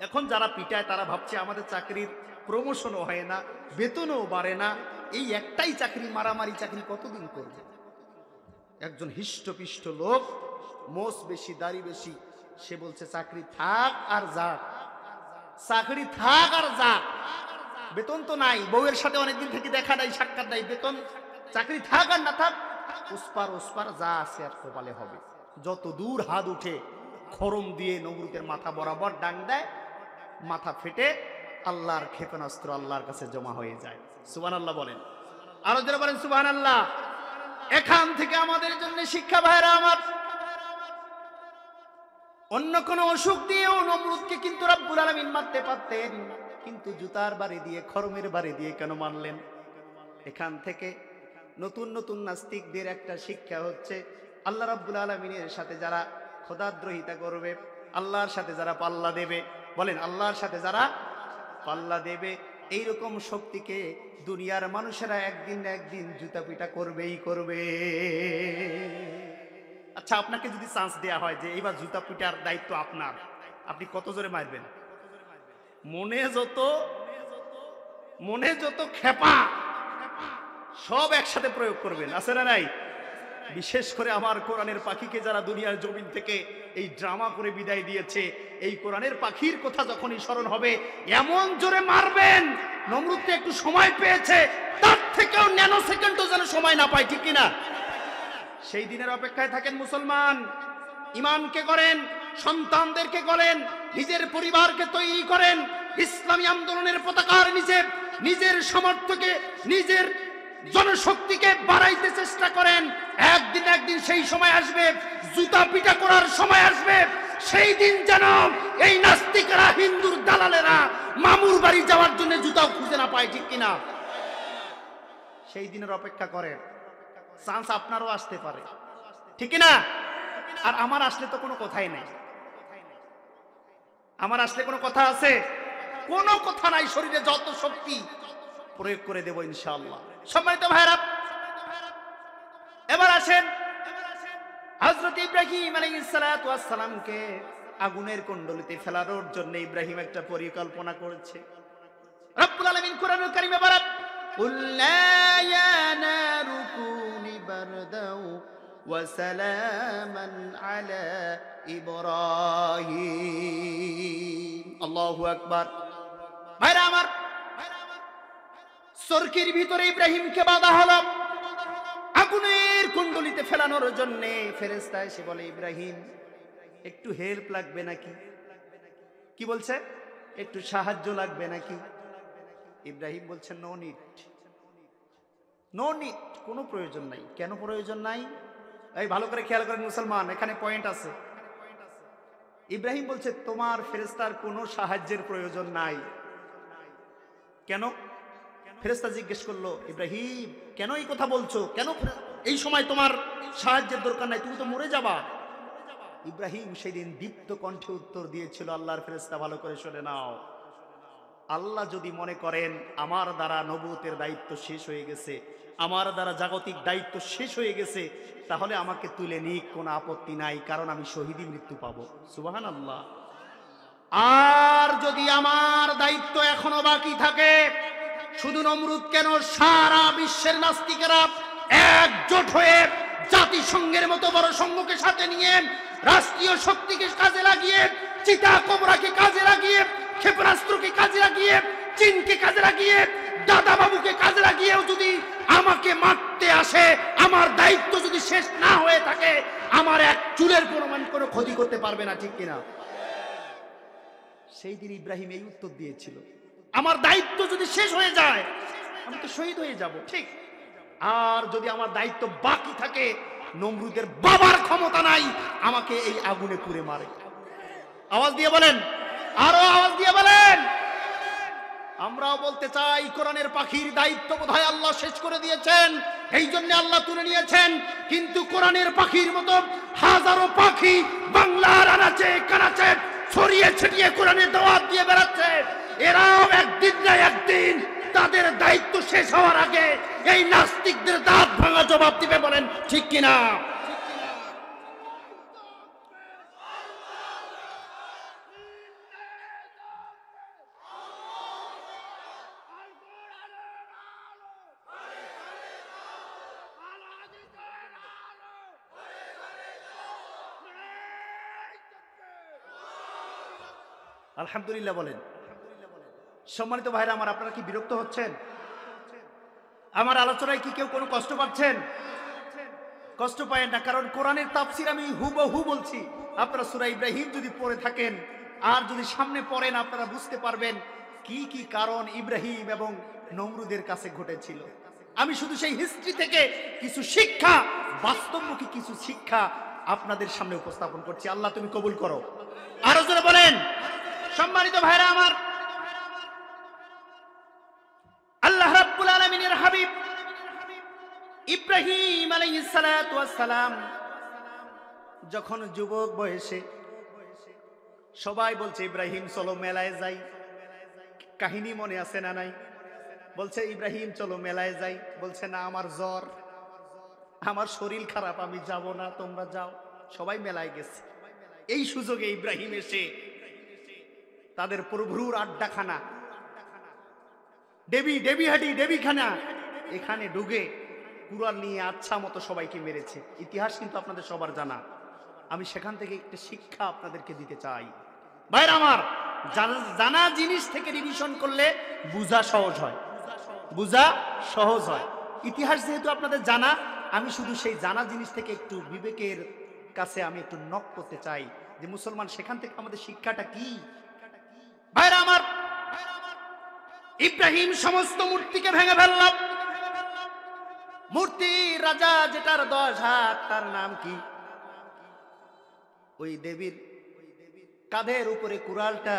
এখন যারা পিটায় তারা ভাবছে আমাদের চাকরির প্রমোশনও হয় না, বেতনও বাড়ে না, এই একটাই চাকরি, মারামারি চাকরি কতদিন করবে? একজন হিষ্টপিষ্ট লোক, মোষ বেশি, দাড়ি বেশি, সে বলছে চাকরি থাক আর যাক, চাকরি থাক আর যাক, বেতন তো নাই, বউয়ের সাথে অনেকদিন থেকে দেখা নাই, সাক্ষাৎ নাই, বেতন, চাকরি থাক আর না থাক, ওসপার যা আছে আর কপালে হবে। যত দূর হাত উঠে খরম দিয়ে নমরুদের মাথা বরাবর ডাং দেয়, মাথা ফেটে আল্লাহর ক্ষেপণাস্ত্র আল্লাহর কাছে জমা হয়ে যায়। সুবহানাল্লাহ বলেন। আরো যারা বলেন সুবহানাল্লাহ। এখান থেকে আমাদের জন্য শিক্ষা ভাইরা আমার, অন্য কোন অসুখ দিয়েও নমরুদকে কিন্তু রব্বুল আলামিন মারতে পারতেন, কিন্তু জুতার বাড়ি দিয়ে, খরমের বাড়ি দিয়ে কেন মারলেন? এখান থেকে নতুন নাস্তিকদের একটা শিক্ষা হচ্ছে, আল্লাহ রাব্বুল আলামিনের সাথে যারা খোদাদ্রোহিতা করবে, আল্লাহর সাথে যারা পাল্লা দেবে, বলেন আল্লাহর সাথে যারা পাল্লা দেবে, এইরকম শক্তিকে দুনিয়ার মানুষেরা একদিন না একদিন জুতা পিটা করবেই করবে। আচ্ছা, আপনাকে যদি চান্স দেয়া হয় যে এইবার জুতা পিটার দায়িত্ব আপনার, আপনি কত জোরে মারবেন? মনে যত খেপা সব একসাথে প্রয়োগ করবেন, আছে না নাই? বিশেষ করে আমার কোরআনের পাখিকে যারা দুনিয়ার জমিন থেকে এই ড্রামা করে বিদায় দিয়েছে, এই কোরআনের পাখির কথা যখনই স্মরণ হবে এমন জোরে মারবেন, নমরুদকে একটু সময় পেয়েছে, তার থেকেও ন্যানো সেকেন্ডও যেন সময় না পায়, ঠিক কিনা? সেই দিনের অপেক্ষায় থাকেন মুসলমান। ইমানকে করেন, সন্তানদেরকে করেন, নিজের পরিবারকে তৈরি করেন, ইসলামী আন্দোলনের পতাকার নিচে নিজের সামর্থ্যকে, নিজের জনশক্তিকে বাড়াইতে চেষ্টা করেন। একদিন সেই সময় আসবে, জুতা পিটা করার সময় আসবে, সেই দিন যেন এই নাস্তিকরা, হিন্দুর দালালেরা মামুর বাড়ি যাওয়ার জন্য জুতাও খুঁজে না পায়, ঠিক কিনা? সেই দিনের অপেক্ষা করেন, চান্স আপনারও আসতে পারে, ঠিক না? আর আমার আসলে তো কোনো কথাই নাই। আমার আসলে কোনো কথা আছে? কোনো কথা নাই। শরীরে যত শক্তি প্রয়োগ করে দেব ইনশাআল্লাহ। সম্মানিত ভাইরা, এবার আসেন হযরত ইব্রাহিম আলাইহিস সালাতু ওয়াস সালামকে আগুনের কুণ্ডলিতে ফেলানোর জন্য ইব্রাহিম একটা পরিকল্পনা করেছে। রব্বুল আলামিন কোরআনুল কারীমে বলেন, কুল্লা ইয়া নারু কুনি বারদাও ওয়া সালামান আলা ইব্রাহিম। আল্লাহু আকবার। ভাইরা আমার, সরকির ভিতরে ইব্রাহিমকে বাঁধা হলো আগুনের কুণ্ডলিতে ফেলানোর জন্য। ফেরেশতা এসে বলে, ইব্রাহিম একটু হেল্প লাগবে নাকি? কি বলছে? একটু সাহায্য লাগবে নাকি? ইব্রাহিম বলছে, নো নিড, নো নিড, কোনো প্রয়োজন নাই। কেন প্রয়োজন নাই? এই ভালো করে খেয়াল করেন মুসলমান, এখানে পয়েন্ট আছে। ইব্রাহিম বলছে, তোমার ফেরেশতার কোনো সাহায্যের প্রয়োজন নাই। কেন? ফেরেশতা জিজ্ঞেস করলো, ইব্রাহিম কেন এই কথা বলছো? কেন এই সময় তোমার সাহায্যের দরকার নাই? তুমি তো মরে যাবা। ইব্রাহিম সেদিন দীপ্ত কণ্ঠে উত্তর দিয়েছিল, আল্লাহর ফেরেশতা ভালো করে শুনে নাও, আল্লাহ যদি মনে করেন আমার দ্বারা নবুয়তের দায়িত্ব শেষ হয়ে গেছে, আমার দ্বারা জাগতিক দায়িত্ব শেষ হয়ে গেছে, তাহলে আমাকে তুলে নিক, কোনো আপত্তি নাই, কারণ আমি শহীদি মৃত্যু পাবো। সুবহানাল্লাহ। আর যদি আমার দায়িত্ব এখনো বাকি থাকে, শুধু নমরুদ কেন, সারা বিশ্বের নাস্তিকেরা একজোট হয়ে জাতিসংঘের মতো বড় সংঘকে সাথে নিয়ে, রাষ্ট্রীয় শক্তিকে কাজে লাগিয়ে, চিতা কোবরাকে কাজে লাগিয়ে, ক্ষেপণাস্ত্রকে কাজে লাগিয়ে, চীনকে কাজে লাগিয়ে, দাদা বাবুকে কাজে লাগিয়েও যদি আমাকে মারতে আসে, আমার দায়িত্ব যদি শেষ না হয়ে থাকে, আমার এক চুলের পরিমাণ কোনো ক্ষতি করতে পারবে না, ঠিক কিনা? সেই দিন ইব্রাহিম এই উত্তর দিয়েছিল, আমার দায়িত্ব যদি শেষ হয়ে যায় আমি তো শহীদ হয়ে যাব, ঠিক। আর যদি আমার দায়িত্ব বাকি থাকে, নমরুদের বাবার ক্ষমতা নাই আমাকে এই আগুনে পুড়ে মারে। আওয়াজ দিয়ে বলেন, আরো আওয়াজ দিয়ে বলেন। আমরাও বলতে চাই, কোরআনের পাখির দায়িত্ব বোধহয় আল্লাহ শেষ করে দিয়েছেন, এই জন্য আল্লাহ তুলে নিয়েছেন। কিন্তু কোরআনের পাখির মতো হাজারো পাখি বাংলার আনাচে কানাচে ছড়িয়ে ছিটিয়ে কোরআনের দাওয়াত দিয়ে বেড়াচ্ছে। এরাও একদিন না একদিন তাদের দায়িত্ব শেষ হওয়ার আগে এই নাস্তিকদের দাঁত ভাঙা জবাব দিবে, বলেন ঠিক কিনা? আলহামদুলিল্লাহ বলেন। সম্মানিত ভাইরা আমার, আপনারা কি বিরক্ত হচ্ছেন? আমার আলোচনায় কি কেউ কোনো কষ্ট পাচ্ছেন? কষ্ট পায় না, কারণ কোরআনের তাফসীর আমি হুবহু বলছি। আপনারা সূরা ইব্রাহিম যদি পড়ে থাকেন আর যদি সামনে পড়েন, আপনারা বুঝতে পারবেন কি কি কারণ ইব্রাহিম এবং নমরুদের কাছে ঘটেছিল। আমি শুধু সেই হিস্ট্রি থেকে কিছু শিক্ষা, বাস্তবমুখী কিছু শিক্ষা আপনাদের সামনে উপস্থাপন করছি। আল্লাহ তুমি কবুল করো। আরো জোরে বলেন। সম্মানিত ভাইরা আমার, আল্লাহ রাব্বুল আলামিনের হাবিব ইব্রাহিম আলাইহিস সালাতু ওয়াস সালাম যখন যুবক বয়সে, সবাই বলছে ইব্রাহিম চলো মেলায় যাই। কাহিনী মনে আছে না নাই? বলছে ইব্রাহিম চলো মেলায় যাই, বলছে না আমার জ্বর, আমার শরীর খারাপ, আমি যাব না, তোমরা যাও। সবাই মেলায় গেছে। এই সুযোগে ইব্রাহিম এসে তাদের প্রভুর আড্ডাখানা, দেবীহাটি দেবীখানা, এখানে ঢুকে কুরআন নিয়ে আচ্ছা মতো সবাইকে মেরেছে। ইতিহাস কিন্তু আপনাদের সবার জানা। আমি সেখান থেকে একটা শিক্ষা আপনাদেরকে দিতে চাই। ভাইরা আমার, জানা জিনিস থেকে রিভিশন করলে বুঝা সহজ হয়, বুঝা সহজ হয়। ইতিহাস যেহেতু আপনাদের জানা, আমি শুধু সেই জানা জিনিস থেকে একটু বিবেকের কাছে আমি একটু নক করতে চাই যে মুসলমান, সেখান থেকে আমাদের শিক্ষাটা কি? ভাইরা আমার, ইব্রাহিম সমস্ত মূর্তিকে ভেঙে ফেলল। মূর্তির রাজা যেটার 10 হাত, তার নাম কি? ওই দেবীর কাঁধের উপরে কুড়ালটা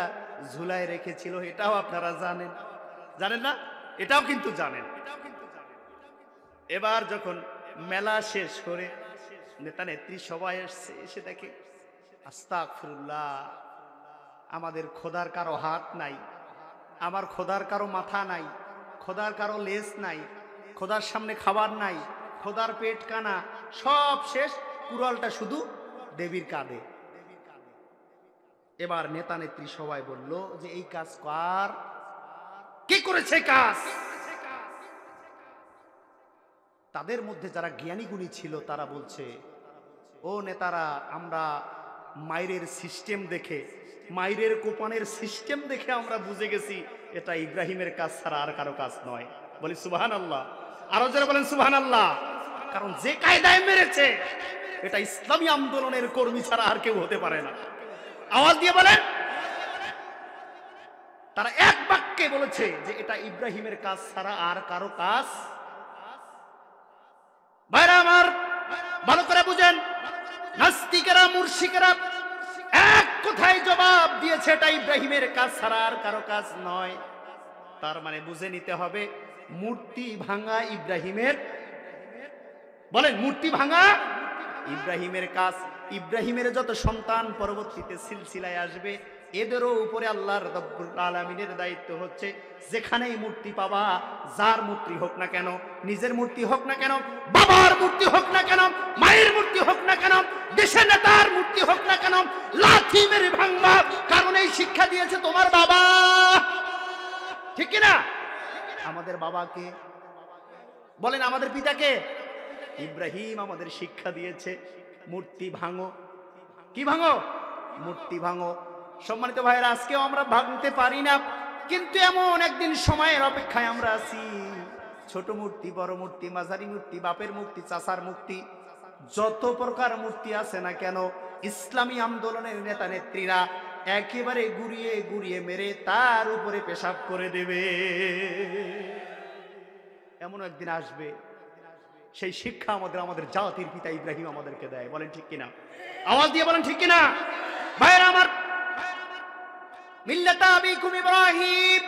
ঝুলায় রেখেছিল, এটাও আপনারা জানেন, জানেন না? এটাও কিন্তু জানেন। এবার যখন মেলা শেষ করে নেতা নেত্রী সবাই আসছে, এসে দেখে আস্তাগফিরুল্লাহ, আমাদের খোদার কারো হাত নাই, আমার খোদার কারো মাথা নাই, খোদার কারো লেজ নাই, খোদার সামনে খাবার নাই, খোদার পেট কানা, সব শেষ, কুড়ালটা শুধু দেবীর কাঁধে। এবার নেতা নেত্রী সবাই বলল যে এই কাজ কার, কে করেছে কাজ? তাদের মধ্যে যারা জ্ঞানী গুণী ছিল তারা বলছে, ও নেতারা, আমরা মাইরের সিস্টেম দেখে, মাইরের কোপানের সিস্টেম দেখে আমরা বুঝে গেছি এটা ইব্রাহিমের কাজ ছাড়া আর কারো কাজ নয়। বলি সুবহানাল্লাহ, আরো যারা বলেন সুবহানাল্লাহ। কারণ যে কায়দায় মেরেছে এটা ইসলামী আন্দোলনের কর্মী ছাড়া আর কেউ হতে পারে না। আওয়াজ দিয়ে বলেন। তারা এক বাক্যে বলেছে যে এটা ইব্রাহিমের কাজ ছাড়া আর কারো কাজ। ভাইরা আমার, ভালো করে বুঝেন, নাস্তিকেরা মুরশিকেরা এক কথায় জবাব দিয়েছে এটা ইব্রাহিমের কাজ ছাড়া আর কারো কাজ নয়। তার মানে বুঝে নিতে হবে মূর্তি ভাঙা ইব্রাহিমের, বলেন মূর্তি ভাঙা ইব্রাহিমের কাজ। ইব্রাহিমের যত সন্তান পরবর্তীতে সিলসিলায় আসবে এদেরও উপরে আল্লাহর রব্বুল আলামিনের দায়িত্ব হচ্ছে যেখানেই মূর্তি পাবা, যার মূর্তি হোক না কেন, নিজের মূর্তি হোক না কেন, বাবার মূর্তি হোক না কেন, মায়ের মূর্তি হোক না কেন, দেশের নেতার মূর্তি হোক না কেন, লাথি মেরে ভাঙবা। কারণ এই শিক্ষা দিয়েছে তোমার বাবা, ঠিক কিনা? আমাদের বাবাকে বলেন, আমাদের পিতাকে ইব্রাহিম আমাদের শিক্ষা দিয়েছে মূর্তি ভাঙো। কি ভাঙো? মূর্তি ভাঙো। সম্মানিত ভাইরা, আজকেও আমরা ভাঙতে পারি না, কিন্তু এমন একদিন সময়ের অপেক্ষায় আমরা আছি, ছোট মূর্তি, বড় মূর্তি, মাঝারি মূর্তি, বাপের মূর্তি, চাচার মূর্তি, যত প্রকার মূর্তি আছে না কেন, ইসলামী আন্দোলনের নেতা নেত্রীরা একেবারে গুড়িয়ে গুড়িয়ে মেরে তার উপরে পেশাব করে দেবে। এমন একদিন আসবে, সেই শিক্ষা আমাদের জাতির পিতা ইব্রাহিম আমাদেরকে দেয়। বলেন ঠিক কিনা? আওয়াজ দিয়ে বলেন ঠিক কিনা? ভাইরা আমার, মিল্লাতা আবিকুম ইব্রাহিম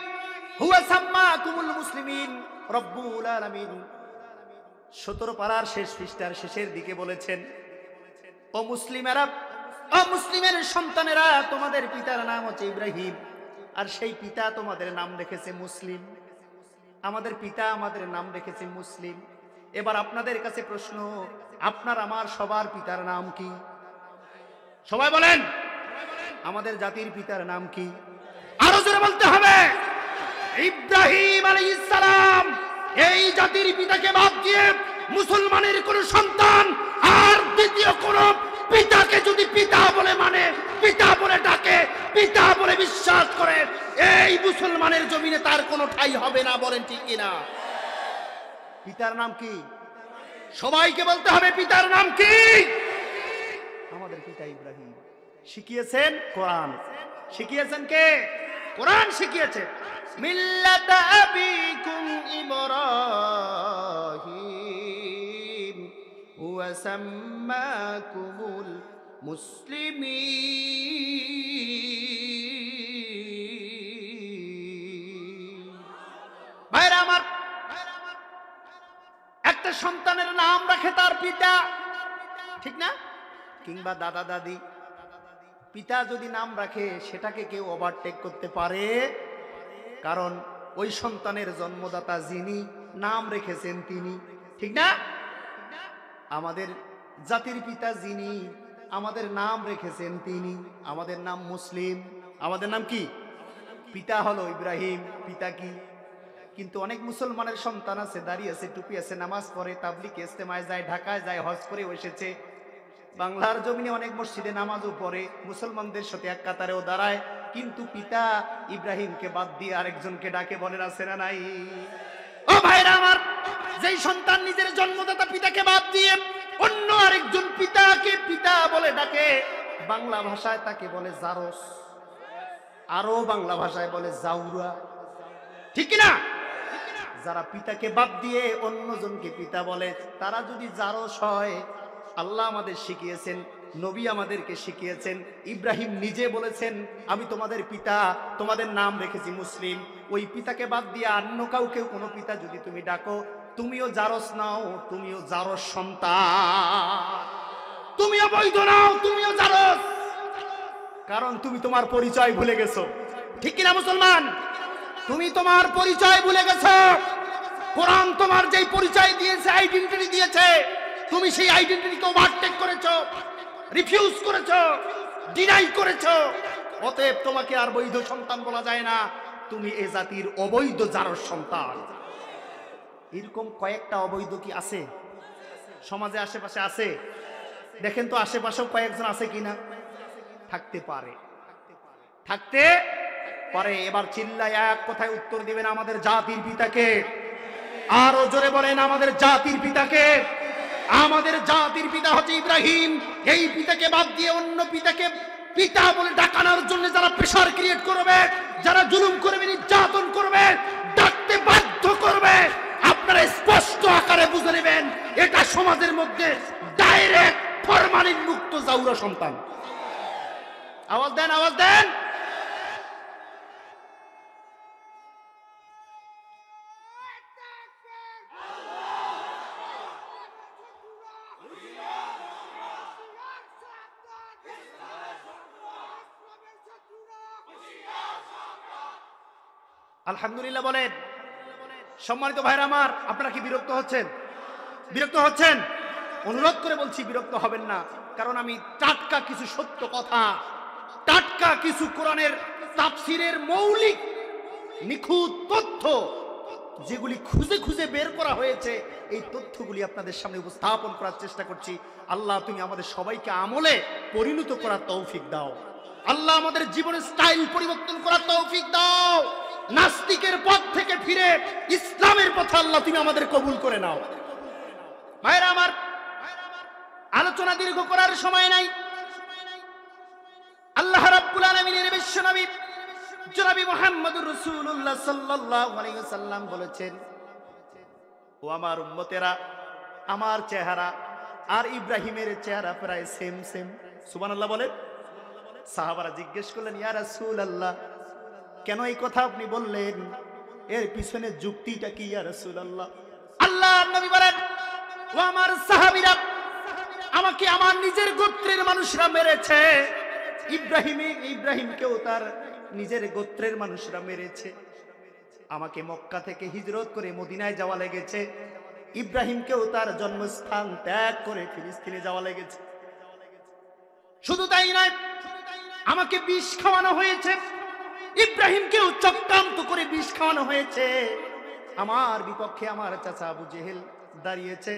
হুয়া সাম্মাকুমুল মুসলিমিন রব্বুল আলামিন 17 পারার শেষ পৃষ্ঠার শেষের দিকে বলেছেন, ও মুসলিমেরা, ও মুসলিমের সন্তানেরা, তোমাদের পিতার নাম হচ্ছে ইব্রাহিম, আর সেই পিতা তোমাদের নাম রেখেছে মুসলিম। আমাদের পিতা আমাদের নাম রেখেছে মুসলিম। এবার আপনাদের কাছে প্রশ্ন, আপনার আমার সবার পিতার নাম কি? সবাই বলেন, আমাদের জাতির পিতার নাম কি? আরো জোরে বলতে হবে। ইব্রাহিম আলাইহিস সালাম। এই জাতির পিতাকে বাদ দিয়ে মুসলমানের কোন সন্তান আর দ্বিতীয় কোন পিতাকে যদি পিতা বলে মানে, পিতা বলে ডাকে, পিতা বলে বিশ্বাস করে, এই মুসলমানের জমিনে তার কোনো ঠাঁই হবে না। বলেন ঠিক কিনা? পিতার নাম কি? সবাইকে বলতে হবে পিতার নাম কি? আমাদের পিতা ইব্রাহিম। শিখিয়েছেন কোরআন। শিখিয়েছেন কে? কোরআন শিখিয়েছে। মিল্লাতা আবিকুম ইব্রাহিম ওয়া সাম্মাকুমুল মুসলিমিন। ভাইরা আমার, একটা সন্তানের নাম রাখে তার পিতা, ঠিক না? কিংবা দাদা দাদি। পিতা যদি নাম রাখে সেটাকে কেউ ওভারটেক করতে পারে, কারণ ওই সন্তানের জন্মদাতা যিনি, নাম রেখেছেন তিনি, ঠিক না? আমাদের জাতির পিতা যিনি, আমাদের নাম রেখেছেন তিনি, আমাদের নাম মুসলিম। আমাদের নাম কি? পিতা হলো ইব্রাহিম। পিতা কি? কিন্তু অনেক মুসলমানের সন্তান আছে, দাঁড়িয়ে আছে, টুপি আছে, নামাজ পড়ে, তাবলিগ ইজতেমায় যায়, ঢাকায় যায়, হজ করে এসেছে, বাংলার জমিনে অনেক মসজিদে নামাজও পড়ে, মুসলমানদের সাথে এক কাতারেও দাঁড়ায়, কিন্তু পিতা ইব্রাহিমকে বাদ দিয়ে আরেকজনকে ডাকে। বলেন আছে না নাই? ও ভাইরা আমার, যেই সন্তান নিজের জন্মদাতা পিতাকে বাদ দিয়ে অন্য আরেকজন পিতাকে পিতা বলে ডাকে, বাংলা ভাষায় তাকে বলে জারস, আরো বাংলা ভাষায় বলে জাউরা, ঠিক না? যারা পিতাকে বাদ দিয়ে অন্যজনকে পিতা বলে তারা যদি জারস হয়, আল্লাহ আমাদের শিখিয়েছেন, নবী আমাদেরকে শিখিয়েছেন, ইব্রাহিম নিজে বলেছেন আমি তোমাদের পিতা, তোমাদের নাম রেখেছি মুসলিম। ওই পিতাকে বাদ দিয়ে অন্য কাউকে কোনো পিতা যদি তুমি ডাকো, তুমিও জারস নাও, তুমিও জারস সন্তান, তুমিও বৈধ নাও, তুমিও জারস, কারণ তুমি তোমার পরিচয় ভুলে গেছো। ঠিক কিনা মুসলমান? তুমি তোমার পরিচয় ভুলে গেছো। কোরআন তোমার যেই পরিচয় দিয়েছে, আইডেন্টিটি দিয়েছে, তুমি সেই আইডেন্টিটিকে ওভারটেক করেছো, রিফিউজ করেছো, ডিনাই করেছো। অতএব তোমাকে আর বৈধ সন্তান বলা যায় না, তুমি এ জাতির অবৈধ জারস সন্তান। এরকম কয়েকটা অবৈধ কি আছে সমাজে? আশেপাশে আছে? দেখেন তো আশেপাশেও কয়েকজন আছে কিনা। থাকতে পারে, থাকতে পারে। এবার চিল্লায় এক কথায় উত্তর দিবেন, আমাদের জাতির পিতাকে। আরো জোরে বলেন, আমাদের জাতির পিতাকে। আমাদের জাতির পিতা হচ্ছে ইব্রাহিম। এই পিতাকে বাদ দিয়ে অন্য পিতাকে পিতা বলে ডাকানোর জন্য যারা প্রেসার ক্রিয়েট করবে, যারা জুলুম করবে, নির্যাতন করবে, ডাকতে বাধ্য করবে, আপনারা স্পষ্ট আকারে বুঝে নেবেন এটা সমাজের মধ্যে ডাইরেক্ট ফরমালিন মুক্ত জাউরা সন্তান। আওয়াজ দেন, আওয়াজ দেন। আলহামদুলিল্লাহ বলেন। সম্মানিত ভাইরা আমার, আপনারা কি বিরক্ত হচ্ছেন? বিরক্ত হচ্ছেন? অনুরোধ করে বলছি বিরক্ত হবেন না, কারণ আমি টাটকা কিছু সত্য কথা, টাটকা কিছু কোরআনের তাফসীরের মৌলিক নিখুঁত তথ্য, যেগুলি খুঁজে খুঁজে বের করা হয়েছে, এই তথ্যগুলি আপনাদের সামনে উপস্থাপন করার চেষ্টা করছি। আল্লাহ তুমি আমাদের সবাইকে আমলে পরিণত করার তৌফিক দাও। আল্লাহ আমাদের জীবনের স্টাইল পরিবর্তন করার তৌফিক দাও। নাস্তিকের পথ থেকে ফিরে ইসলামের পথে আল্লাহ তুমি আমাদের কবুল করে নাও। ভাইরা আমার, আলোচনা দীর্ঘ করার সময় নাই। আল্লাহ রাব্বুল আলামিনের বিশ্বনবী জনাবি মুহাম্মদুর রাসূলুল্লাহ সাল্লাল্লাহু আলাইহি ওয়াসাল্লাম বলেছেন, ও আমার উম্মতেরা, আমার চেহারা আর ইব্রাহিমের চেহারা প্রায় সেম সেম। সুবহানাল্লাহ বলেন। সাহাবারা জিজ্ঞেস করলেন, ইয়া রাসূলুল্লাহ, কেন এই কথা আপনি বললেন? এর পিছনে যুক্তিটা কি ইয়া রাসূলুল্লাহ? আল্লাহর নবী বলেন, ও আমার সাহাবীরা, আমাকে আমার নিজের গোত্রের মানুষরা মেরেছে, ইব্রাহিমকেও তার নিজের গোত্রের মানুষরা মেরেছে। আমাকে মক্কা থেকে হিজরত করে মদিনায় যাওয়া লেগেছে, ইব্রাহিমকেও তার জন্মস্থান ত্যাগ করে ফিলিস্তিনে যাওয়া লেগেছে। শুধু তাই নয়, আমাকে বিষ খাওয়ানো হয়েছে, ইব্রাহিমকেও চক্রান্ত করে বিষ খাওয়ানো হয়েছে। আমার বিপক্ষে আমার চাচা আবু জেহেল দাঁড়িয়েছে,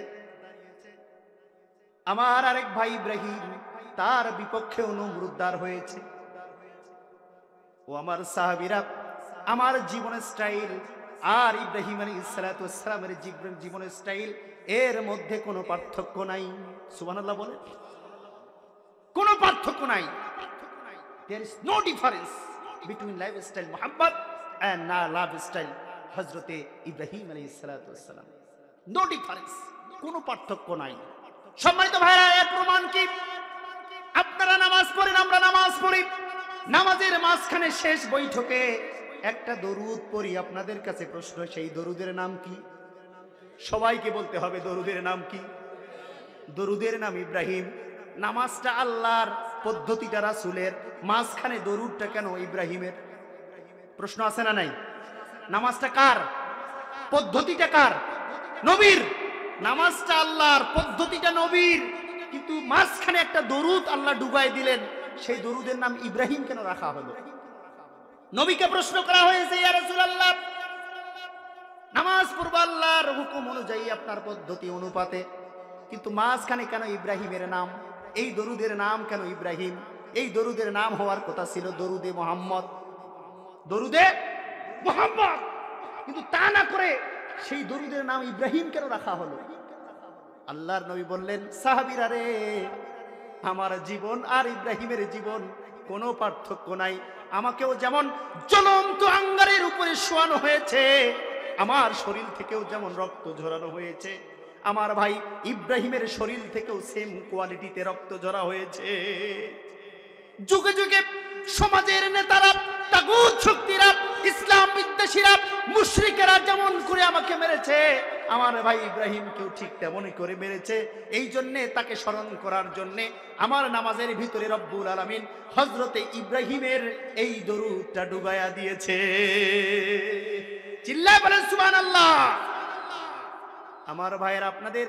আমার আরেক ভাই ইব্রাহিম, তার বিপক্ষে নমরুদ্দার হয়েছে। ও আমার সাহাবীরা, আমার জীবনের স্টাইল আর ইব্রাহিম আলাইহিস সালাতু ওয়াস সালামের জীবনের স্টাইল, এর মধ্যে কোনো পার্থক্য নাই। সুবহানাল্লাহ বলে। কোনো পার্থক্য নাই। There is no difference between lifestyle Muhammad and lifestyle হযরতে ইব্রাহিম আলাইহিস সালাতু ওয়াস সালাম। No difference, কোনো পার্থক্য নাই। সম্মানিত ভাইরা, এর প্রমাণ কি? আপনারা নামাজ পড়েন, আমরা নামাজ পড়ি, নামাজের মাঝখানে শেষ বৈঠকে একটা দরুদ পড়ি। আপনাদের কাছে প্রশ্ন, সেই দরুদের নাম কি? সবাইকে বলতে হবে দরুদের নাম কি? দরুদের নাম ইব্রাহিম। নামাজটা আল্লাহর, পদ্ধতিটা রাসূলের, মাঝখানে দরুদটা কেন ইব্রাহিমের? প্রশ্ন আছে না নাই? নামাজটা কার? পদ্ধতিটা কার? নবীর। নামাজটা আল্লাহর, পদ্ধতিটা নবীর, কিন্তু মাঝখানে একটা দরুদ আল্লাহ ডুবাই দিলেন, সেই দরুদের নাম ইব্রাহিম কেন রাখা হলো? নবীকে প্রশ্ন করা হয়েছে, ইয়া রাসূলুল্লাহ, নামাজ পড়ব আল্লাহর হুকুম অনুযায়ী, আপনার পদ্ধতি অনুপাতে, কিন্তু মাঝখানে কেন ইব্রাহিমের নাম? এই দরুদের নাম কেন ইব্রাহিম? এই দরুদের নাম হওয়ার কথা ছিল দরুদে মুহাম্মদ, দরুদে মুহাম্মদ, কিন্তু তা না করে সেই দরুদের নাম ইব্রাহিম কেন রাখা হলো? আল্লাহর নবী বললেন, সাহাবীরা রে, আমার জীবন আর ইব্রাহিমের জীবন কোনো পার্থক্য নাই। আমাকেও যেমন জ্বলন্ত আঙ্গারের উপরে শোয়ানো হয়েছে, আমার শরীর থেকেও যেমন রক্ত ঝরানো হয়েছে, আমার ভাই ইব্রাহিমের শরীর থেকেও সেম কোয়ালিটিতে রক্ত ঝরা হয়েছে। যুগে যুগে সমাজের নেতারা, তাগুত শক্তিরা, ইসলাম বিদ্বেষীরা, মুশরিকেরা যেমন করে আমাকে মেরেছে, আমার ভাই ইব্রাহিমকেও ঠিক তেমনই করে মেরেছে। এই জন্যে তাকে স্মরণ করার জন্যে আমার নামাজের ভিতরে রব্বুল আলামিন হযরতে ইব্রাহিমের এই দরুদটা ডুবাইয়া দিয়েছে। চিল্লায় বলেন সুবহানাল্লাহ। আমার ভাইয়ের আপনাদের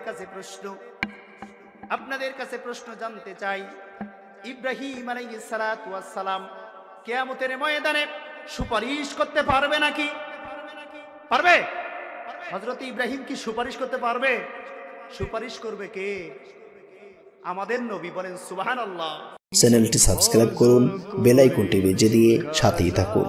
কাছে প্রশ্ন জানতে চাই, ইব্রাহিম আলাইহিস সালাতু ওয়াস সালাম কিয়ামতের ময়দানে সুপারিশ করতে পারবে নাকি? পারবে? হযরত ইব্রাহিম কি সুপারিশ করতে পারবে? সুপারিশ করবে কে? আমাদের নবী। বলেন সুবহানাল্লাহ। চ্যানেলটি সাবস্ক্রাইব করুন, বেল আইকনটি বেজে দিয়ে সাথেই থাকুন।